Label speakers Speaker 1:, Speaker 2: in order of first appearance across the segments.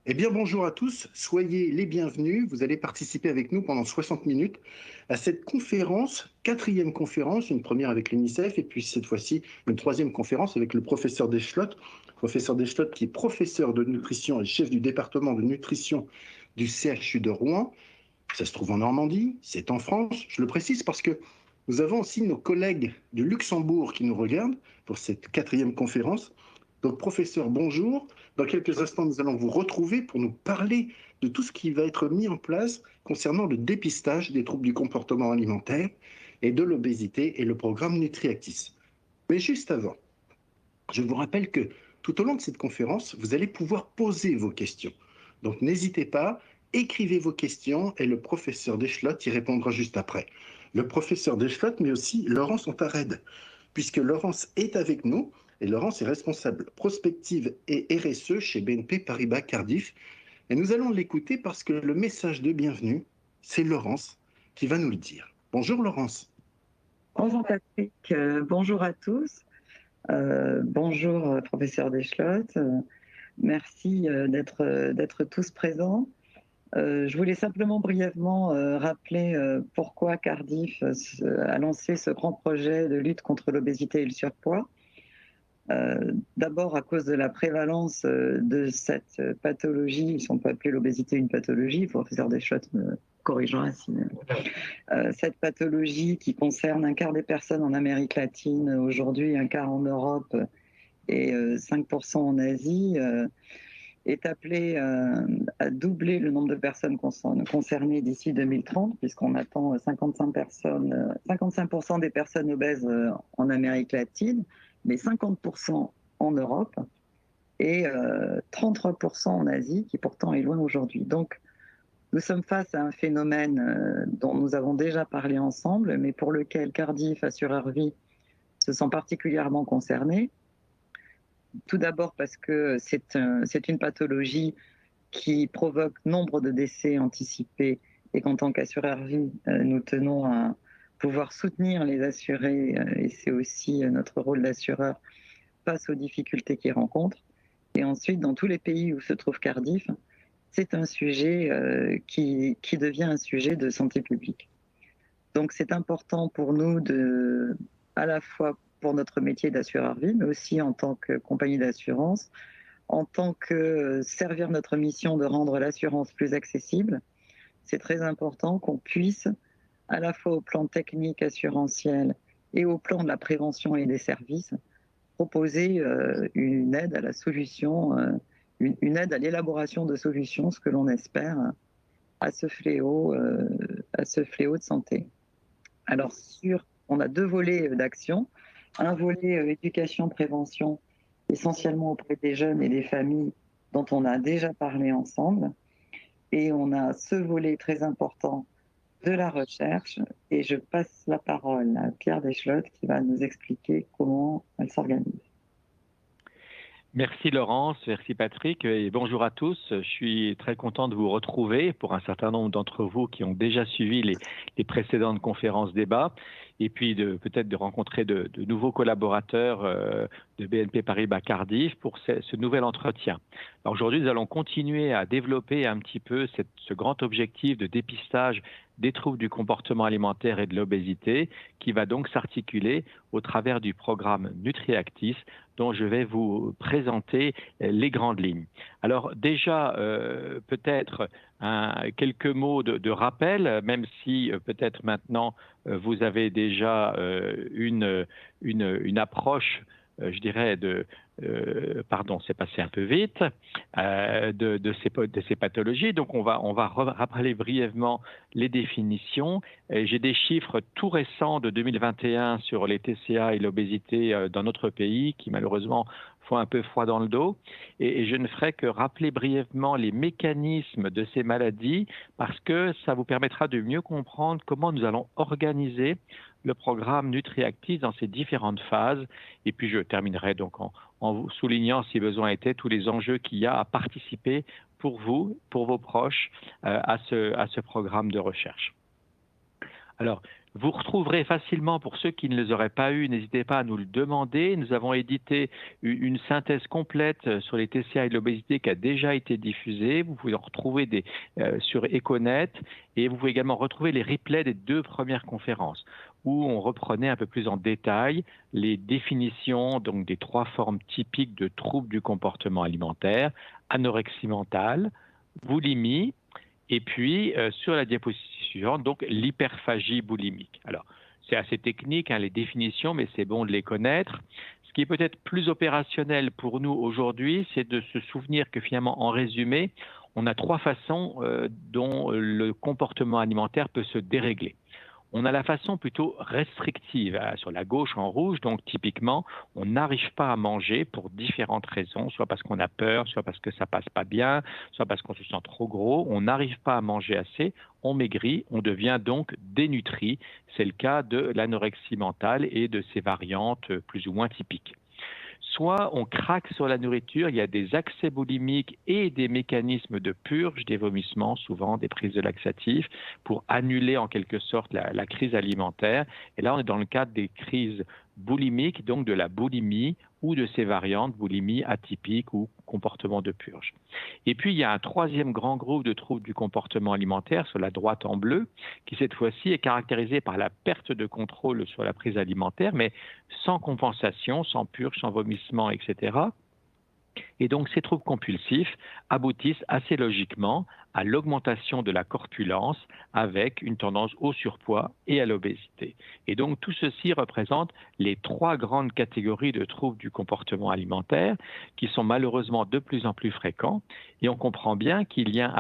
Speaker 1: Eh bien, bonjour à tous, soyez les bienvenus. Vous allez participer avec nous pendant 60 minutes à cette conférence, quatrième conférence, une première avec l'UNICEF et puis cette fois-ci une troisième conférence avec le professeur Deschlot qui est professeur de nutrition et chef du département de nutrition du CHU de Rouen. Ça se trouve en Normandie, c'est en France. Je le précise parce que nous avons aussi nos collègues du Luxembourg qui nous regardent pour cette quatrième conférence. Donc, professeur, bonjour. Dans quelques instants, nous allons vous retrouver pour nous parler de tout ce qui va être mis en place concernant le dépistage des troubles du comportement alimentaire et de l'obésité et le programme NutriActis. Mais juste avant, je vous rappelle que tout au long de cette conférence, vous allez pouvoir poser vos questions. Donc n'hésitez pas, écrivez vos questions et le professeur Deschlot y répondra juste après. Le professeur Deschlot, mais aussi Laurence Ontared, puisque Laurence est avec nous et Laurence est responsable prospective et RSE chez BNP Paribas Cardiff. Et nous allons l'écouter parce que le message de bienvenue, c'est Laurence qui va nous le dire. Bonjour Laurence.
Speaker 2: Bonjour Patrick, bonjour à tous. Bonjour professeur Deschlot. Merci d'être tous présents. Je voulais simplement brièvement rappeler pourquoi Cardiff a lancé ce grand projet de lutte contre l'obésité et le surpoids. D'abord à cause de la prévalence de cette pathologie, si on peut appeler l'obésité une pathologie, le professeur Deschlot me corrigera si cette pathologie qui concerne un quart des personnes en Amérique latine aujourd'hui, un quart en Europe et 5% en Asie, est appelée à doubler le nombre de personnes concernées d'ici 2030, puisqu'on attend 55% des personnes obèses en Amérique latine, mais 50% en Europe et 33% en Asie, qui pourtant est loin aujourd'hui. Donc, nous sommes face à un phénomène dont nous avons déjà parlé ensemble, mais pour lequel Cardiff, Assureur Vie, se sent particulièrement concernés. Tout d'abord parce que c'est une pathologie qui provoque nombre de décès anticipés et qu'en tant qu'assureur vie, nous tenons à pouvoir soutenir les assurés et c'est aussi notre rôle d'assureur face aux difficultés qu'ils rencontrent. Et ensuite, dans tous les pays où se trouve Cardiff, c'est un sujet qui devient un sujet de santé publique. Donc c'est important pour nous à la fois pour notre métier d'assureur vie, mais aussi en tant que compagnie d'assurance, en tant que servir notre mission de rendre l'assurance plus accessible. C'est très important qu'on puisse, à la fois au plan technique assurantiel et au plan de la prévention et des services, proposer une aide à la solution, une aide à l'élaboration de solutions, ce que l'on espère, à ce fléau de santé. Alors, on a deux volets d'action. Un volet éducation-prévention, essentiellement auprès des jeunes et des familles dont on a déjà parlé ensemble. Et on a ce volet très important de la recherche. Et je passe la parole à Pierre Deschlot qui va nous expliquer comment elle s'organise.
Speaker 3: Merci Laurence, merci Patrick et bonjour à tous. Je suis très content de vous retrouver pour un certain nombre d'entre vous qui ont déjà suivi les précédentes conférences débats et puis peut-être de rencontrer de nouveaux collaborateurs de BNP Paribas Cardiff pour ce nouvel entretien. Alors aujourd'hui, nous allons continuer à développer un petit peu ce grand objectif de dépistage des troubles du comportement alimentaire et de l'obésité qui va donc s'articuler au travers du programme NutriActis dont je vais vous présenter les grandes lignes. Alors déjà, peut-être quelques mots de rappel, même si peut-être maintenant vous avez déjà une approche, je dirais, pardon, c'est passé un peu vite, de ces pathologies. Donc, on va rappeler brièvement les définitions. J'ai des chiffres tout récents de 2021 sur les TCA et l'obésité dans notre pays qui, malheureusement, font un peu froid dans le dos. Et je ne ferai que rappeler brièvement les mécanismes de ces maladies parce que ça vous permettra de mieux comprendre comment nous allons organiser le programme NutriActis dans ses différentes phases. Et puis, je terminerai donc en vous soulignant, si besoin était, tous les enjeux qu'il y a à participer pour vous, pour vos proches, à ce programme de recherche. Alors, Vous retrouverez facilement, pour ceux qui ne les auraient pas eus, n'hésitez pas à nous le demander. Nous avons édité une synthèse complète sur les TCA et l'obésité qui a déjà été diffusée. Vous pouvez en retrouver sur Econet et vous pouvez également retrouver les replays des 2 premières conférences où on reprenait un peu plus en détail les définitions donc des 3 formes typiques de troubles du comportement alimentaire: anorexie mentale, boulimie, et puis sur la diapositive suivante, donc l'hyperphagie boulimique. Alors, c'est assez technique, hein, les définitions, mais c'est bon de les connaître. Ce qui est peut-être plus opérationnel pour nous aujourd'hui, c'est de se souvenir que finalement, en résumé, on a 3 façons dont le comportement alimentaire peut se dérégler. On a la façon plutôt restrictive, sur la gauche en rouge, donc typiquement, on n'arrive pas à manger pour différentes raisons, soit parce qu'on a peur, soit parce que ça passe pas bien, soit parce qu'on se sent trop gros, on n'arrive pas à manger assez, on maigrit, on devient donc dénutri. C'est le cas de l'anorexie mentale et de ses variantes plus ou moins typiques. Soit on craque sur la nourriture, il y a des accès boulimiques et des mécanismes de purge, des vomissements, souvent des prises de laxatifs, pour annuler en quelque sorte la crise alimentaire. Et là, on est dans le cadre des crises boulimiques, donc de la boulimie ou de ses variantes, boulimie atypique ou comportement de purge. Et puis, il y a un 3e grand groupe de troubles du comportement alimentaire, sur la droite en bleu, qui cette fois-ci est caractérisé par la perte de contrôle sur la prise alimentaire, mais sans compensation, sans purge, sans vomissement, etc. Et donc, ces troubles compulsifs aboutissent assez logiquement à l'augmentation de la corpulence avec une tendance au surpoids et à l'obésité. Et donc, tout ceci représente les 3 grandes catégories de troubles du comportement alimentaire qui sont malheureusement de plus en plus fréquents. Et on comprend bien qu'il y a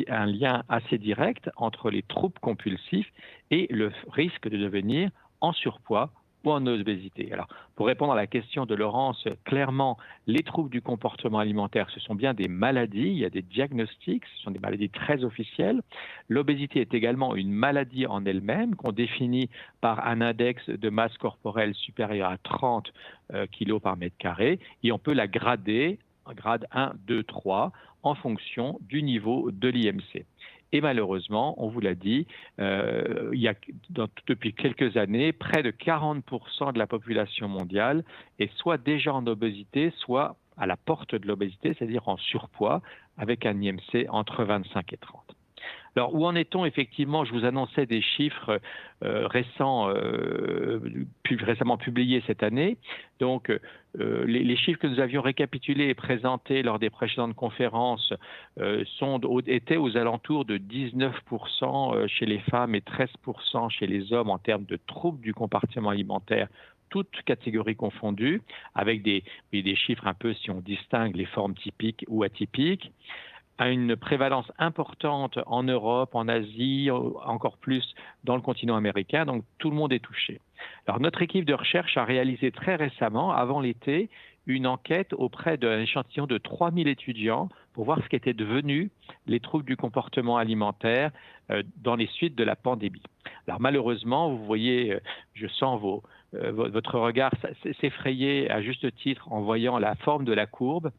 Speaker 3: un lien assez direct entre les troubles compulsifs et le risque de devenir en surpoids ou en obésité. Alors, pour répondre à la question de Laurence, clairement, les troubles du comportement alimentaire, ce sont bien des maladies, il y a des diagnostics, ce sont des maladies très officielles. L'obésité est également une maladie en elle-même, qu'on définit par un index de masse corporelle supérieur à 30 kg par mètre carré, et on peut la grader, grade 1, 2, 3, en fonction du niveau de l'IMC. Et malheureusement, on vous l'a dit, il y a depuis quelques années, près de 40% de la population mondiale est soit déjà en obésité, soit à la porte de l'obésité, c'est-à-dire en surpoids, avec un IMC entre 25 et 30. Alors, où en est-on? Effectivement, je vous annonçais des chiffres récemment publiés cette année. Donc, les chiffres que nous avions récapitulés et présentés lors des précédentes conférences étaient aux alentours de 19% chez les femmes et 13% chez les hommes en termes de troubles du comportement alimentaire, toutes catégories confondues, avec des chiffres un peu, si on distingue les formes typiques ou atypiques, à une prévalence importante en Europe, en Asie, encore plus dans le continent américain. Donc, tout le monde est touché. Alors, notre équipe de recherche a réalisé très récemment, avant l'été, une enquête auprès d'un échantillon de 3000 étudiants pour voir ce qu'étaient devenus les troubles du comportement alimentaire dans les suites de la pandémie. Alors, malheureusement, vous voyez, je sens votre regard s'effrayer à juste titre en voyant la forme de la courbe.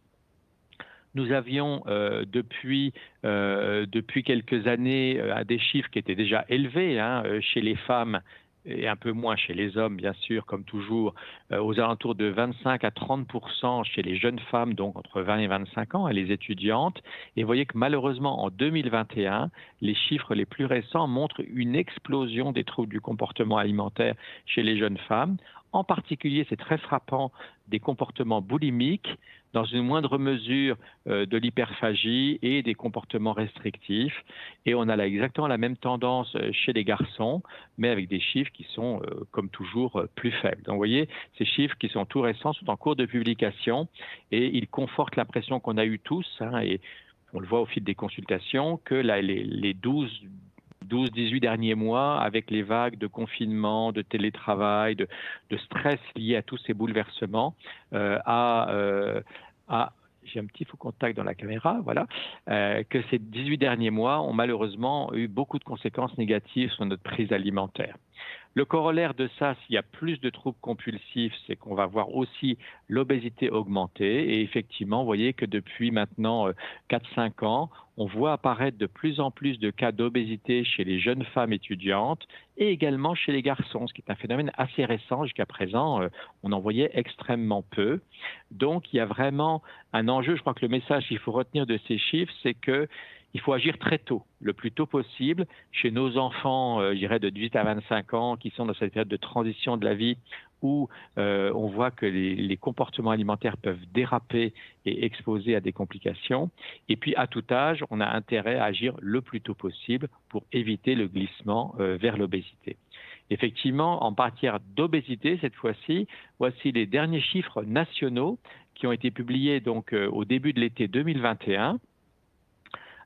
Speaker 3: Nous avions depuis quelques années des chiffres qui étaient déjà élevés chez les femmes et un peu moins chez les hommes, bien sûr, comme toujours, aux alentours de 25 à 30% chez les jeunes femmes, donc entre 20 et 25 ans, et les étudiantes. Et vous voyez que malheureusement, en 2021, les chiffres les plus récents montrent une explosion des troubles du comportement alimentaire chez les jeunes femmes. En particulier, c'est très frappant, des comportements boulimiques, dans une moindre mesure de l'hyperphagie et des comportements restrictifs. Et on a là exactement la même tendance chez les garçons, mais avec des chiffres qui sont, comme toujours, plus faibles. Donc, vous voyez, ces chiffres qui sont tout récents sont en cours de publication et ils confortent l'impression qu'on a eue tous, et on le voit au fil des consultations, que les 12-18 derniers mois, avec les vagues de confinement, de télétravail, de stress liés à tous ces bouleversements, j'ai un petit faux contact dans la caméra, voilà, que ces 18 derniers mois ont malheureusement eu beaucoup de conséquences négatives sur notre prise alimentaire. Le corollaire de ça, s'il y a plus de troubles compulsifs, c'est qu'on va voir aussi l'obésité augmenter. Et effectivement, vous voyez que depuis maintenant 4-5 ans, on voit apparaître de plus en plus de cas d'obésité chez les jeunes femmes étudiantes et également chez les garçons, ce qui est un phénomène assez récent. Jusqu'à présent, on en voyait extrêmement peu. Donc, il y a vraiment un enjeu. Je crois que le message qu'il faut retenir de ces chiffres, c'est que il faut agir très tôt, le plus tôt possible, chez nos enfants, je dirais de 18 à 25 ans, qui sont dans cette période de transition de la vie où on voit que les comportements alimentaires peuvent déraper et exposer à des complications. Et puis, à tout âge, on a intérêt à agir le plus tôt possible pour éviter le glissement vers l'obésité. Effectivement, en matière d'obésité, cette fois-ci, voici les derniers chiffres nationaux qui ont été publiés donc au début de l'été 2021.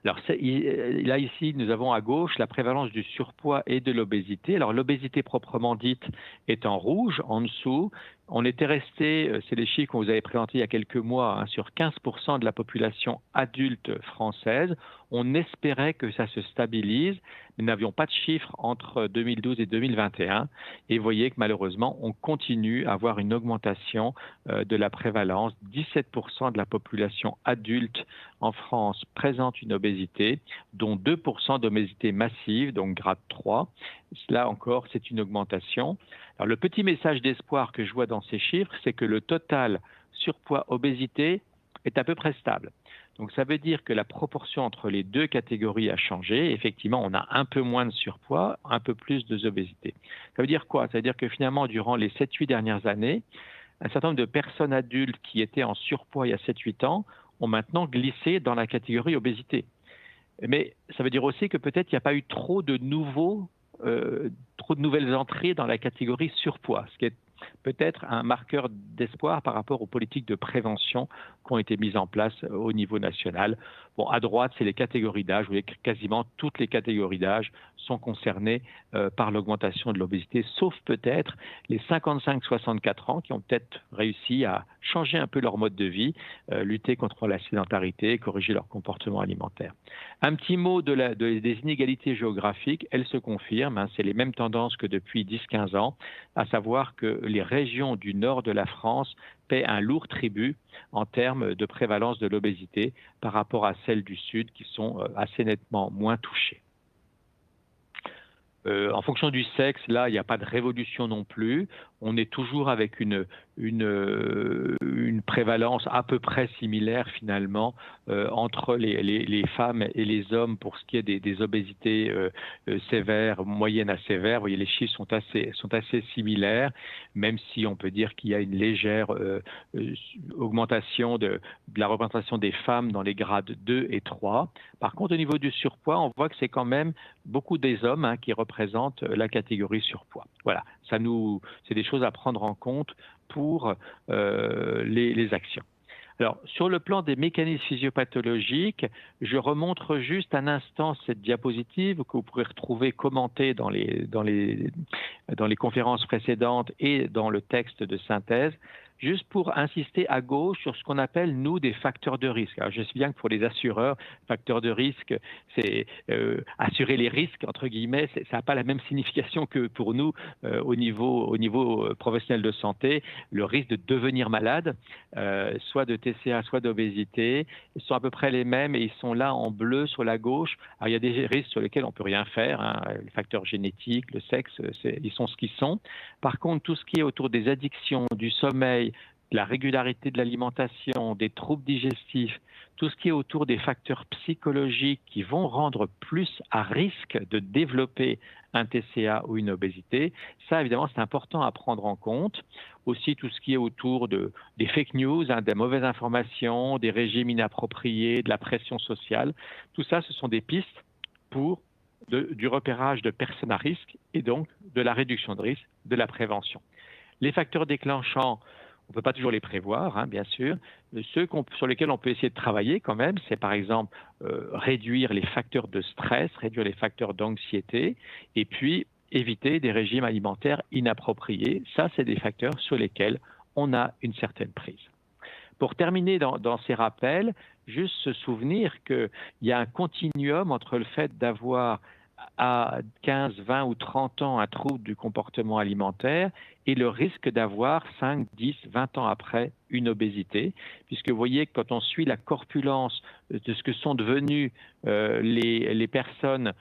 Speaker 3: Alors là, ici, nous avons à gauche la prévalence du surpoids et de l'obésité. Alors l'obésité proprement dite est en rouge, en dessous. On était resté, c'est les chiffres qu'on vous avait présentés il y a quelques mois, sur 15% de la population adulte française. On espérait que ça se stabilise. Nous n'avions pas de chiffres entre 2012 et 2021. Et vous voyez que malheureusement, on continue à avoir une augmentation de la prévalence. 17% de la population adulte en France présente une obésité, dont 2% d'obésité massive, donc grade 3. Là encore, c'est une augmentation. Alors, le petit message d'espoir que je vois dans ces chiffres, c'est que le total surpoids-obésité est à peu près stable. Donc, ça veut dire que la proportion entre les deux catégories a changé. Effectivement, on a un peu moins de surpoids, un peu plus d'obésité. Ça veut dire quoi? Ça veut dire que finalement, durant les 7-8 dernières années, un certain nombre de personnes adultes qui étaient en surpoids il y a 7-8 ans ont maintenant glissé dans la catégorie obésité. Mais ça veut dire aussi que peut-être il n'y a pas eu trop de nouvelles entrées dans la catégorie surpoids, ce qui est peut-être un marqueur d'espoir par rapport aux politiques de prévention qui ont été mises en place au niveau national. Bon, à droite, c'est les catégories d'âge. Vous voyez que quasiment toutes les catégories d'âge sont concernées par l'augmentation de l'obésité, sauf peut-être les 55-64 ans qui ont peut-être réussi à changer un peu leur mode de vie, lutter contre la sédentarité, corriger leur comportement alimentaire. Un petit mot des inégalités géographiques, elles se confirment, c'est les mêmes tendances que depuis 10-15 ans, à savoir que les régions du nord de la France paient un lourd tribut en termes de prévalence de l'obésité par rapport à celles du sud qui sont assez nettement moins touchées. En fonction du sexe, là, il n'y a pas de révolution non plus. On est toujours avec une prévalence à peu près similaire finalement entre les femmes et les hommes pour ce qui est des obésités sévères, moyennes à sévères. Vous voyez, les chiffres sont assez similaires, même si on peut dire qu'il y a une légère augmentation de la représentation des femmes dans les grades 2 et 3. Par contre, au niveau du surpoids, on voit que c'est quand même beaucoup des hommes qui représentent la catégorie surpoids. Voilà, c'est des choses à prendre en compte pour les actions. Alors, sur le plan des mécanismes physiopathologiques, je remontre juste un instant cette diapositive que vous pourrez retrouver commentée dans les conférences précédentes et dans le texte de synthèse, juste pour insister à gauche sur ce qu'on appelle, nous, des facteurs de risque. Alors, je sais bien que pour les assureurs, facteurs de risque, c'est assurer les risques, entre guillemets, ça n'a pas la même signification que pour nous au niveau professionnel de santé. Le risque de devenir malade, soit de TCA, soit d'obésité, ils sont à peu près les mêmes et ils sont là en bleu sur la gauche. Alors, il y a des risques sur lesquels on ne peut rien faire, les facteurs génétiques, le sexe, ils sont ce qu'ils sont. Par contre, tout ce qui est autour des addictions, du sommeil, de la régularité de l'alimentation, des troubles digestifs, tout ce qui est autour des facteurs psychologiques qui vont rendre plus à risque de développer un TCA ou une obésité, ça évidemment c'est important à prendre en compte. Aussi tout ce qui est autour des fake news, des mauvaises informations, des régimes inappropriés, de la pression sociale, tout ça ce sont des pistes pour du repérage de personnes à risque et donc de la réduction de risque, de la prévention. Les facteurs déclenchants, on ne peut pas toujours les prévoir, bien sûr. Ceux sur lesquels on peut essayer de travailler quand même, c'est par exemple réduire les facteurs de stress, réduire les facteurs d'anxiété, et puis éviter des régimes alimentaires inappropriés. Ça, c'est des facteurs sur lesquels on a une certaine prise. Pour terminer dans ces rappels, juste se souvenir qu'il y a un continuum entre le fait d'avoir à 15, 20 ou 30 ans un trouble du comportement alimentaire et le risque d'avoir 5, 10, 20 ans après une obésité, puisque vous voyez que quand on suit la corpulence de ce que sont devenues les personnes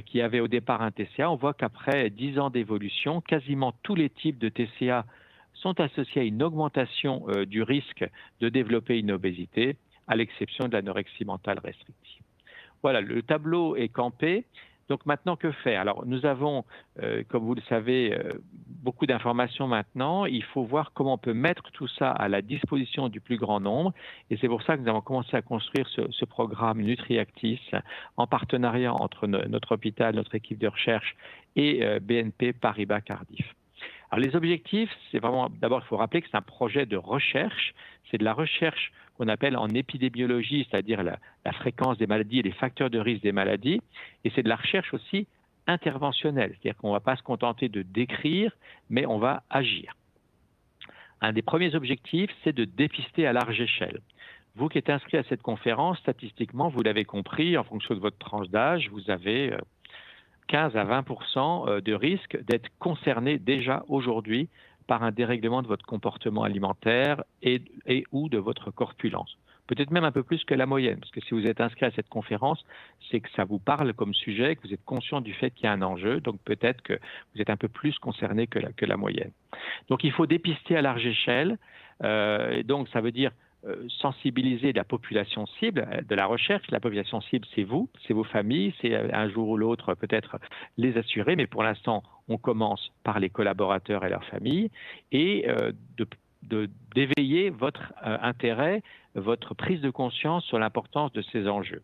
Speaker 3: qui avaient au départ un TCA, on voit qu'après 10 ans d'évolution, quasiment tous les types de TCA sont associés à une augmentation du risque de développer une obésité, à l'exception de l'anorexie mentale restrictive. Voilà, le tableau est campé. Donc maintenant, que faire? Alors nous avons, comme vous le savez, beaucoup d'informations maintenant. Il faut voir comment on peut mettre tout ça à la disposition du plus grand nombre. Et c'est pour ça que nous avons commencé à construire ce programme NutriActis en partenariat entre notre hôpital, notre équipe de recherche et BNP Paribas Cardiff. Alors les objectifs, c'est vraiment, d'abord il faut rappeler que c'est un projet de recherche, c'est de la recherche qu'on appelle en épidémiologie, c'est-à-dire la fréquence des maladies et les facteurs de risque des maladies, et c'est de la recherche aussi interventionnelle, c'est-à-dire qu'on ne va pas se contenter de décrire, mais on va agir. Un des premiers objectifs, c'est de dépister à large échelle. Vous qui êtes inscrit à cette conférence, statistiquement, vous l'avez compris, en fonction de votre tranche d'âge, vous avez 15 à 20% de risque d'être concerné déjà aujourd'hui par un dérèglement de votre comportement alimentaire et ou de votre corpulence. Peut-être même un peu plus que la moyenne, parce que si vous êtes inscrit à cette conférence, c'est que ça vous parle comme sujet, que vous êtes conscient du fait qu'il y a un enjeu, donc peut-être que vous êtes un peu plus concerné que la moyenne. Donc il faut dépister à large échelle, et donc ça veut dire sensibiliser la population cible de la recherche. La population cible, c'est vous, c'est vos familles, c'est un jour ou l'autre peut-être les assurés, mais pour l'instant, on commence par les collaborateurs et leurs familles, et d'éveiller votre intérêt, votre prise de conscience sur l'importance de ces enjeux.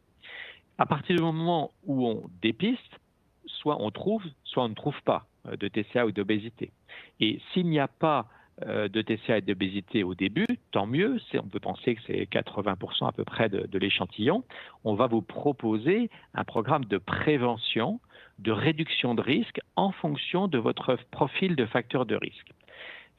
Speaker 3: À partir du moment où on dépiste, soit on trouve, soit on ne trouve pas de TCA ou d'obésité. Et s'il n'y a pas de TCA et d'obésité au début, tant mieux, on peut penser que c'est 80% à peu près de l'échantillon. On va vous proposer un programme de prévention, de réduction de risque en fonction de votre profil de facteur de risque.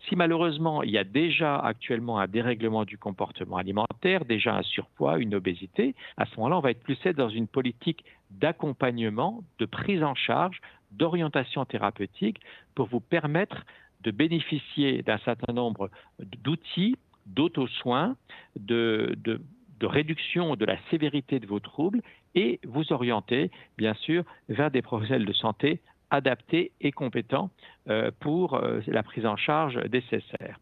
Speaker 3: Si malheureusement il y a déjà actuellement un dérèglement du comportement alimentaire, déjà un surpoids, une obésité, à ce moment-là, on va être plus dans une politique d'accompagnement, de prise en charge, d'orientation thérapeutique pour vous permettre de bénéficier d'un certain nombre d'outils, d'auto-soins, de réduction de la sévérité de vos troubles et vous orienter, bien sûr, vers des professionnels de santé adaptés et compétents pour la prise en charge nécessaire.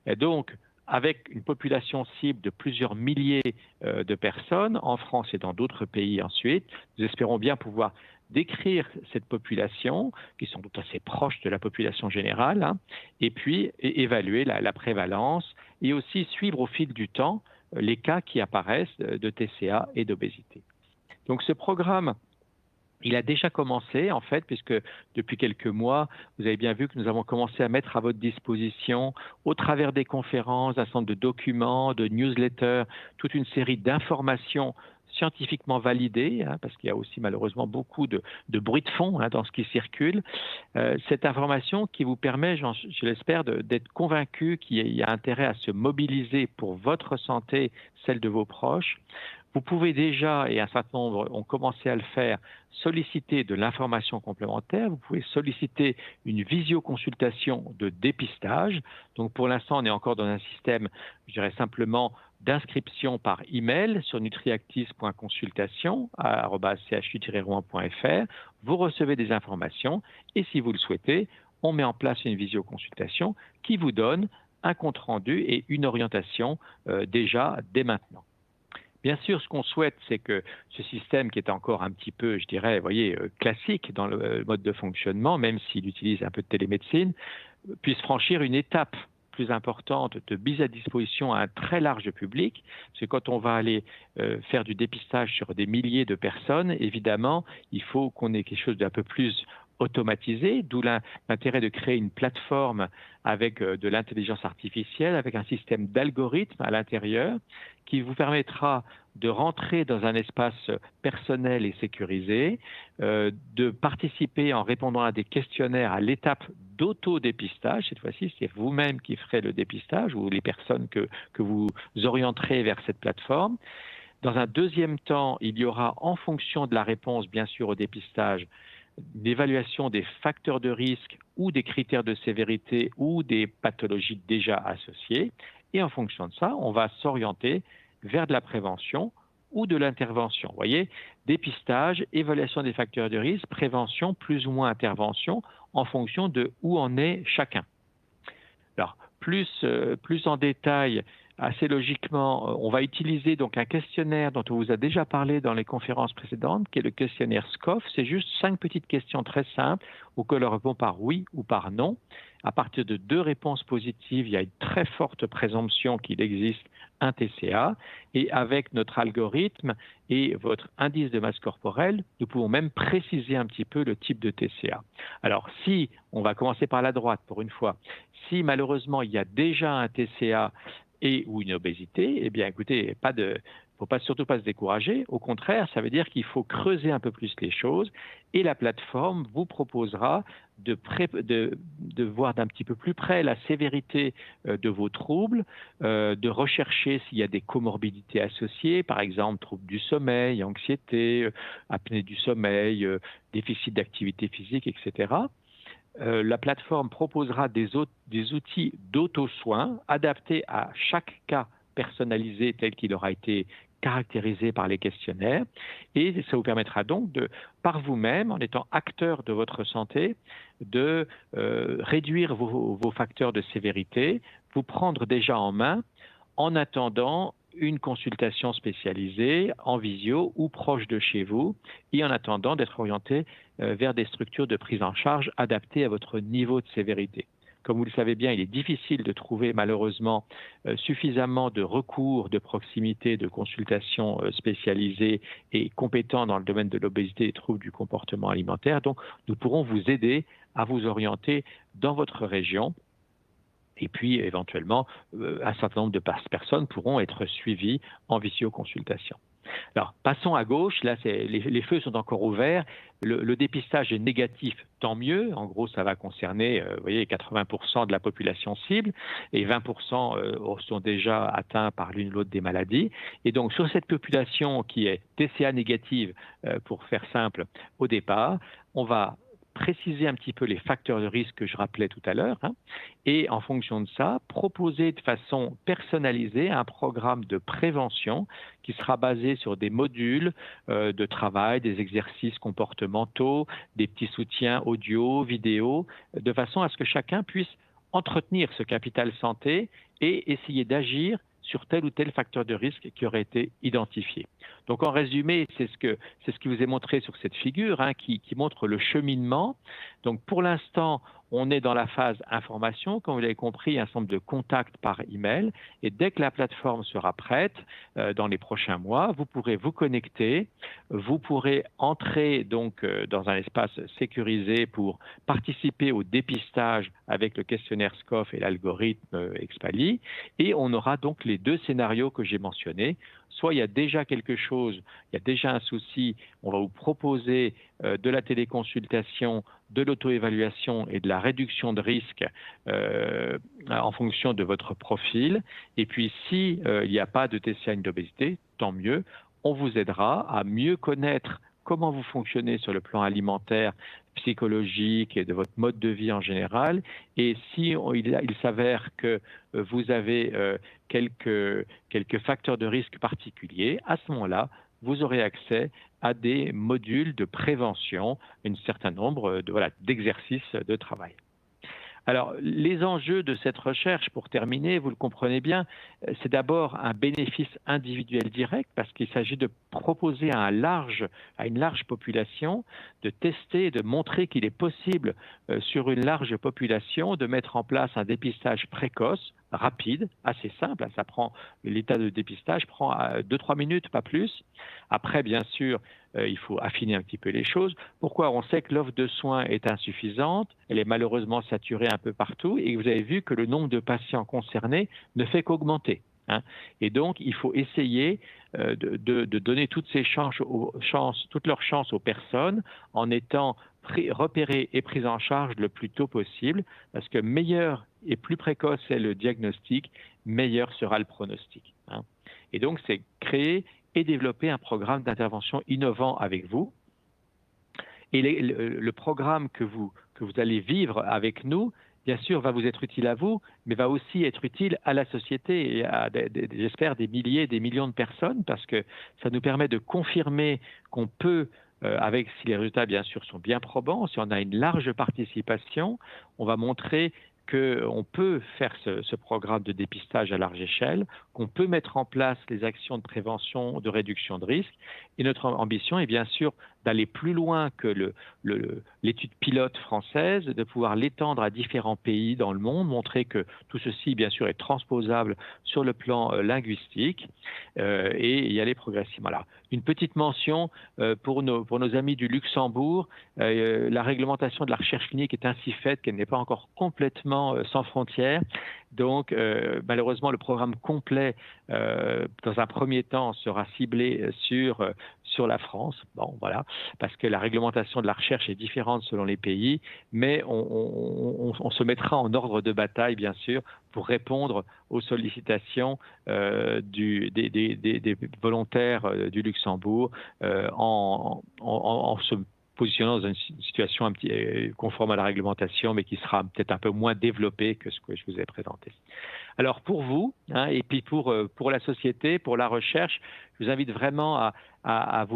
Speaker 3: Et donc, avec une population cible de plusieurs milliers de personnes en France et dans d'autres pays ensuite, nous espérons bien pouvoir décrire cette population, qui sont tout assez proches de la population générale, et puis évaluer la prévalence et aussi suivre au fil du temps les cas qui apparaissent de TCA et d'obésité. Donc ce programme, il a déjà commencé, en fait, puisque depuis quelques mois, vous avez bien vu que nous avons commencé à mettre à votre disposition, au travers des conférences, un certain nombre de documents, de newsletters, toute une série d'informations scientifiquement validées, parce qu'il y a aussi malheureusement beaucoup de bruit de fond dans ce qui circule. Cette information qui vous permet, je l'espère, d'être convaincu qu'il y a intérêt à se mobiliser pour votre santé, celle de vos proches. Vous pouvez déjà, et un certain nombre ont commencé à le faire, solliciter de l'information complémentaire. Vous pouvez solliciter une visioconsultation de dépistage. Donc pour l'instant, on est encore dans un système, je dirais simplement, d'inscription par email sur nutriactis.consultation@chu-rouen.fr. Vous recevez des informations et si vous le souhaitez, on met en place une visioconsultation qui vous donne un compte-rendu et une orientation déjà dès maintenant. Bien sûr, ce qu'on souhaite, c'est que ce système qui est encore un petit peu, je dirais, vous voyez, classique dans le mode de fonctionnement, même s'il utilise un peu de télémédecine, puisse franchir une étape plus importante de mise à disposition à un très large public. Parce que quand on va aller faire du dépistage sur des milliers de personnes, évidemment, il faut qu'on ait quelque chose d'un peu plus automatisé, d'où l'intérêt de créer une plateforme avec de l'intelligence artificielle, avec un système d'algorithmes à l'intérieur qui vous permettra de rentrer dans un espace personnel et sécurisé, de participer en répondant à des questionnaires à l'étape d'autodépistage. Cette fois-ci, c'est vous-même qui ferez le dépistage ou les personnes que vous orienterez vers cette plateforme. Dans un deuxième temps, il y aura, en fonction de la réponse, bien sûr, au dépistage, une évaluation des facteurs de risque ou des critères de sévérité ou des pathologies déjà associées. Et en fonction de ça, on va s'orienter vers de la prévention ou de l'intervention. Vous voyez, dépistage, évaluation des facteurs de risque, prévention, plus ou moins intervention, en fonction de où en est chacun. Alors, plus en détail, assez logiquement, on va utiliser donc un questionnaire dont on vous a déjà parlé dans les conférences précédentes, qui est le questionnaire SCOFF. C'est juste 5 petites questions très simples auxquelles on répond par oui ou par non. À partir de 2 réponses positives, il y a une très forte présomption qu'il existe un TCA. Et avec notre algorithme et votre indice de masse corporelle, nous pouvons même préciser un petit peu le type de TCA. Alors, si, on va commencer par la droite pour une fois, si malheureusement il y a déjà un TCA et ou une obésité, eh bien écoutez, faut surtout pas se décourager. Au contraire, ça veut dire qu'il faut creuser un peu plus les choses et la plateforme vous proposera de voir d'un petit peu plus près la sévérité de vos troubles, de rechercher s'il y a des comorbidités associées, par exemple troubles du sommeil, anxiété, apnée du sommeil, déficit d'activité physique, etc. La plateforme proposera des outils d'auto-soins adaptés à chaque cas personnalisé tel qu'il aura été caractérisé par les questionnaires. Et ça vous permettra donc, par vous-même, en étant acteur de votre santé, de réduire vos facteurs de sévérité, vous prendre déjà en main en attendant une consultation spécialisée en visio ou proche de chez vous et en attendant d'être orienté vers des structures de prise en charge adaptées à votre niveau de sévérité. Comme vous le savez bien, il est difficile de trouver malheureusement suffisamment de recours de proximité, de consultations spécialisées et compétents dans le domaine de l'obésité et des troubles du comportement alimentaire. Donc, nous pourrons vous aider à vous orienter dans votre région. Et puis, éventuellement, un certain nombre de personnes pourront être suivies en visioconsultation. Alors, passons à gauche. Là, les feux sont encore ouverts. Le dépistage est négatif, tant mieux. En gros, ça va concerner, vous voyez, 80% de la population cible et 20% sont déjà atteints par l'une ou l'autre des maladies. Et donc, sur cette population qui est TCA négative, pour faire simple, au départ, on va préciser un petit peu les facteurs de risque que je rappelais tout à l'heure, et en fonction de ça, proposer de façon personnalisée un programme de prévention qui sera basé sur des modules de travail, des exercices comportementaux, des petits soutiens audio, vidéo, de façon à ce que chacun puisse entretenir ce capital santé et essayer d'agir sur tel ou tel facteur de risque qui aurait été identifié. Donc en résumé, c'est ce qui vous est montré sur cette figure, qui montre le cheminement. Donc pour l'instant, on est dans la phase information, comme vous l'avez compris, un certain nombre de contacts par email. Et dès que la plateforme sera prête, dans les prochains mois, vous pourrez vous connecter, vous pourrez entrer donc dans un espace sécurisé pour participer au dépistage avec le questionnaire SCOFF et l'algorithme Expali. Et on aura donc les 2 scénarios que j'ai mentionnés. Soit il y a déjà quelque chose, il y a déjà un souci, on va vous proposer de la téléconsultation, de l'auto-évaluation et de la réduction de risque en fonction de votre profil. Et puis, si il n'y a pas de TCA d'obésité, tant mieux, on vous aidera à mieux connaître comment vous fonctionnez sur le plan alimentaire, psychologique et de votre mode de vie en général. Et si il s'avère que vous avez quelques facteurs de risque particuliers, à ce moment-là, vous aurez accès à des modules de prévention, un certain nombre d'exercices de travail. Alors, les enjeux de cette recherche, pour terminer, vous le comprenez bien, c'est d'abord un bénéfice individuel direct parce qu'il s'agit de proposer à une large population de tester et de montrer qu'il est possible sur une large population de mettre en place un dépistage précoce, rapide, assez simple. L'état de dépistage prend 2-3 minutes, pas plus. Après, bien sûr, il faut affiner un petit peu les choses. Pourquoi? On sait que l'offre de soins est insuffisante, elle est malheureusement saturée un peu partout, et vous avez vu que le nombre de patients concernés ne fait qu'augmenter. Et donc, il faut essayer de donner toutes leurs chances aux personnes en étant repérées et prises en charge le plus tôt possible, parce que meilleur et plus précoce est le diagnostic, meilleur sera le pronostic. Et donc, c'est créer et développer un programme d'intervention innovant avec vous. Et le programme que vous allez vivre avec nous, bien sûr, va vous être utile à vous, mais va aussi être utile à la société et à, j'espère, des milliers, des millions de personnes, parce que ça nous permet de confirmer qu'on peut, avec, si les résultats, bien sûr, sont bien probants, si on a une large participation, on va montrer qu'on peut faire ce programme de dépistage à large échelle, qu'on peut mettre en place les actions de prévention, de réduction de risque. Et notre ambition est bien sûr d'aller plus loin que l'étude pilote française, de pouvoir l'étendre à différents pays dans le monde, montrer que tout ceci, bien sûr, est transposable sur le plan linguistique et y aller progressivement. Alors, une petite mention pour nos amis du Luxembourg. La réglementation de la recherche clinique est ainsi faite qu'elle n'est pas encore complètement sans frontières. Donc, malheureusement, le programme complet, dans un premier temps, sera ciblé sur la France. Bon, voilà, parce que la réglementation de la recherche est différente selon les pays, mais on se mettra en ordre de bataille, bien sûr, pour répondre aux sollicitations des volontaires du Luxembourg en se positionnant dans une situation un petit conforme à la réglementation, mais qui sera peut-être un peu moins développée que ce que je vous ai présenté. Alors pour vous, et puis pour la société, pour la recherche, je vous invite vraiment à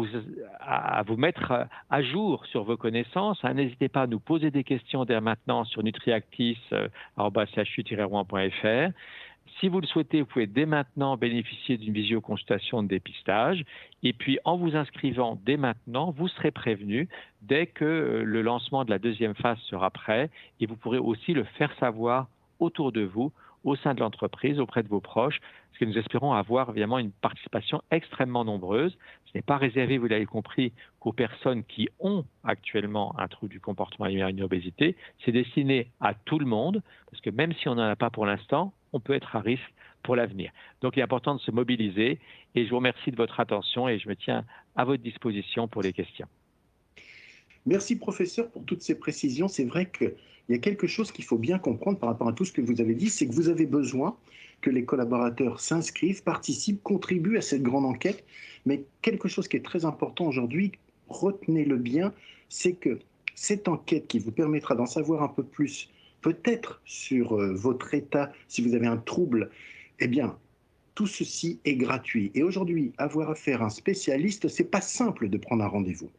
Speaker 3: vous mettre à jour sur vos connaissances. N'hésitez pas à nous poser des questions dès maintenant sur nutriactis@chu-rouen.fr. Si vous le souhaitez, vous pouvez dès maintenant bénéficier d'une visioconsultation de dépistage. Et puis, en vous inscrivant dès maintenant, vous serez prévenu dès que le lancement de la deuxième phase sera prêt. Et vous pourrez aussi le faire savoir autour de vous, au sein de l'entreprise, auprès de vos proches, parce que nous espérons avoir évidemment une participation extrêmement nombreuse. Ce n'est pas réservé, vous l'avez compris, qu'aux personnes qui ont actuellement un trouble du comportement alimentaire et une obésité. C'est destiné à tout le monde, parce que même si on n'en a pas pour l'instant, on peut être à risque pour l'avenir. Donc, il est important de se mobiliser et je vous remercie de votre attention et je me tiens à votre disposition pour les questions.
Speaker 1: Merci, professeur, pour toutes ces précisions. C'est vrai qu'il y a quelque chose qu'il faut bien comprendre par rapport à tout ce que vous avez dit, c'est que vous avez besoin que les collaborateurs s'inscrivent, participent, contribuent à cette grande enquête. Mais quelque chose qui est très important aujourd'hui, retenez-le bien, c'est que cette enquête qui vous permettra d'en savoir un peu plus, peut-être sur votre état, si vous avez un trouble, eh bien, tout ceci est gratuit. Et aujourd'hui, avoir affaire à un spécialiste, ce n'est pas simple de prendre un rendez-vous.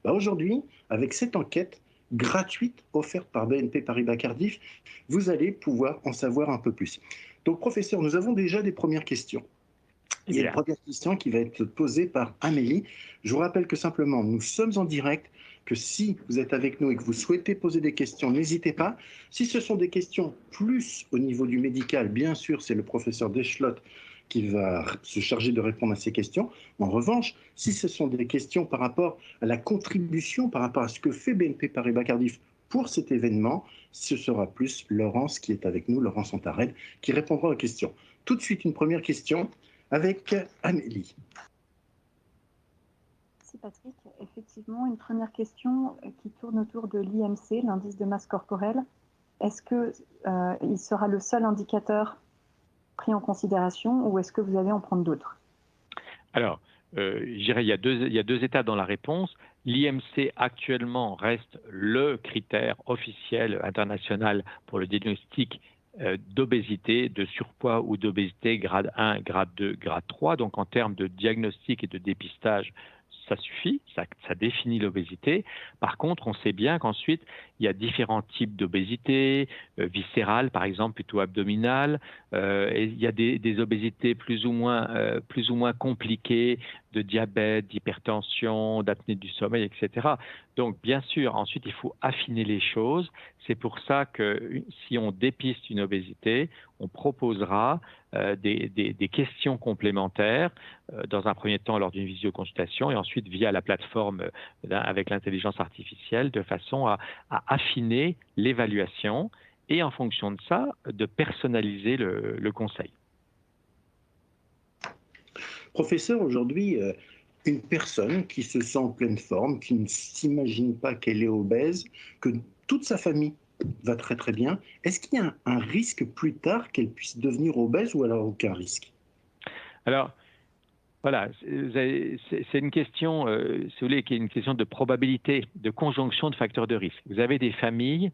Speaker 1: Aujourd'hui, avec cette enquête gratuite offerte par BNP Paribas Cardiff, vous allez pouvoir en savoir un peu plus. Donc, professeur, nous avons déjà des premières questions. Il y a une première question qui va être posée par Amélie. Je vous rappelle que simplement, nous sommes en direct, que si vous êtes avec nous et que vous souhaitez poser des questions, n'hésitez pas. Si ce sont des questions plus au niveau du médical, bien sûr, c'est le professeur Deschlot qui va se charger de répondre à ces questions. En revanche, si ce sont des questions par rapport à la contribution, par rapport à ce que fait BNP Paribas Cardiff pour cet événement, ce sera plus Laurence qui est avec nous, Laurence Antared, qui répondra aux questions. Tout de suite, une première question avec Amélie.
Speaker 4: Merci Patrick. Effectivement, une première question qui tourne autour de l'IMC, l'indice de masse corporelle. Est-ce qu'il sera le seul indicateur pris en considération ou est-ce que vous allez en prendre d'autres?
Speaker 3: Alors, je dirais il y a deux étapes dans la réponse. L'IMC actuellement reste le critère officiel international pour le diagnostic d'obésité, de surpoids ou d'obésité grade 1, grade 2, grade 3. Donc en termes de diagnostic et de dépistage, ça suffit, ça définit l'obésité. Par contre, on sait bien qu'ensuite, il y a différents types d'obésité, viscérale par exemple, plutôt abdominale. Et il y a des obésités plus ou moins compliquées, de diabète, d'hypertension, d'apnée du sommeil, etc. Donc, bien sûr, ensuite, il faut affiner les choses. C'est pour ça que si on dépiste une obésité, on proposera des questions complémentaires, dans un premier temps lors d'une visioconsultation et ensuite via la plateforme avec l'intelligence artificielle, de façon à affiner l'évaluation et en fonction de ça, de personnaliser le conseil.
Speaker 1: Professeur, aujourd'hui, une personne qui se sent en pleine forme, qui ne s'imagine pas qu'elle est obèse, que toute sa famille va très très bien, est-ce qu'il y a un risque plus tard qu'elle puisse devenir obèse ou alors aucun risque?
Speaker 3: Alors, Voilà, c'est une question, si vous voulez, qui est une question de probabilité, de conjonction de facteurs de risque. Vous avez des familles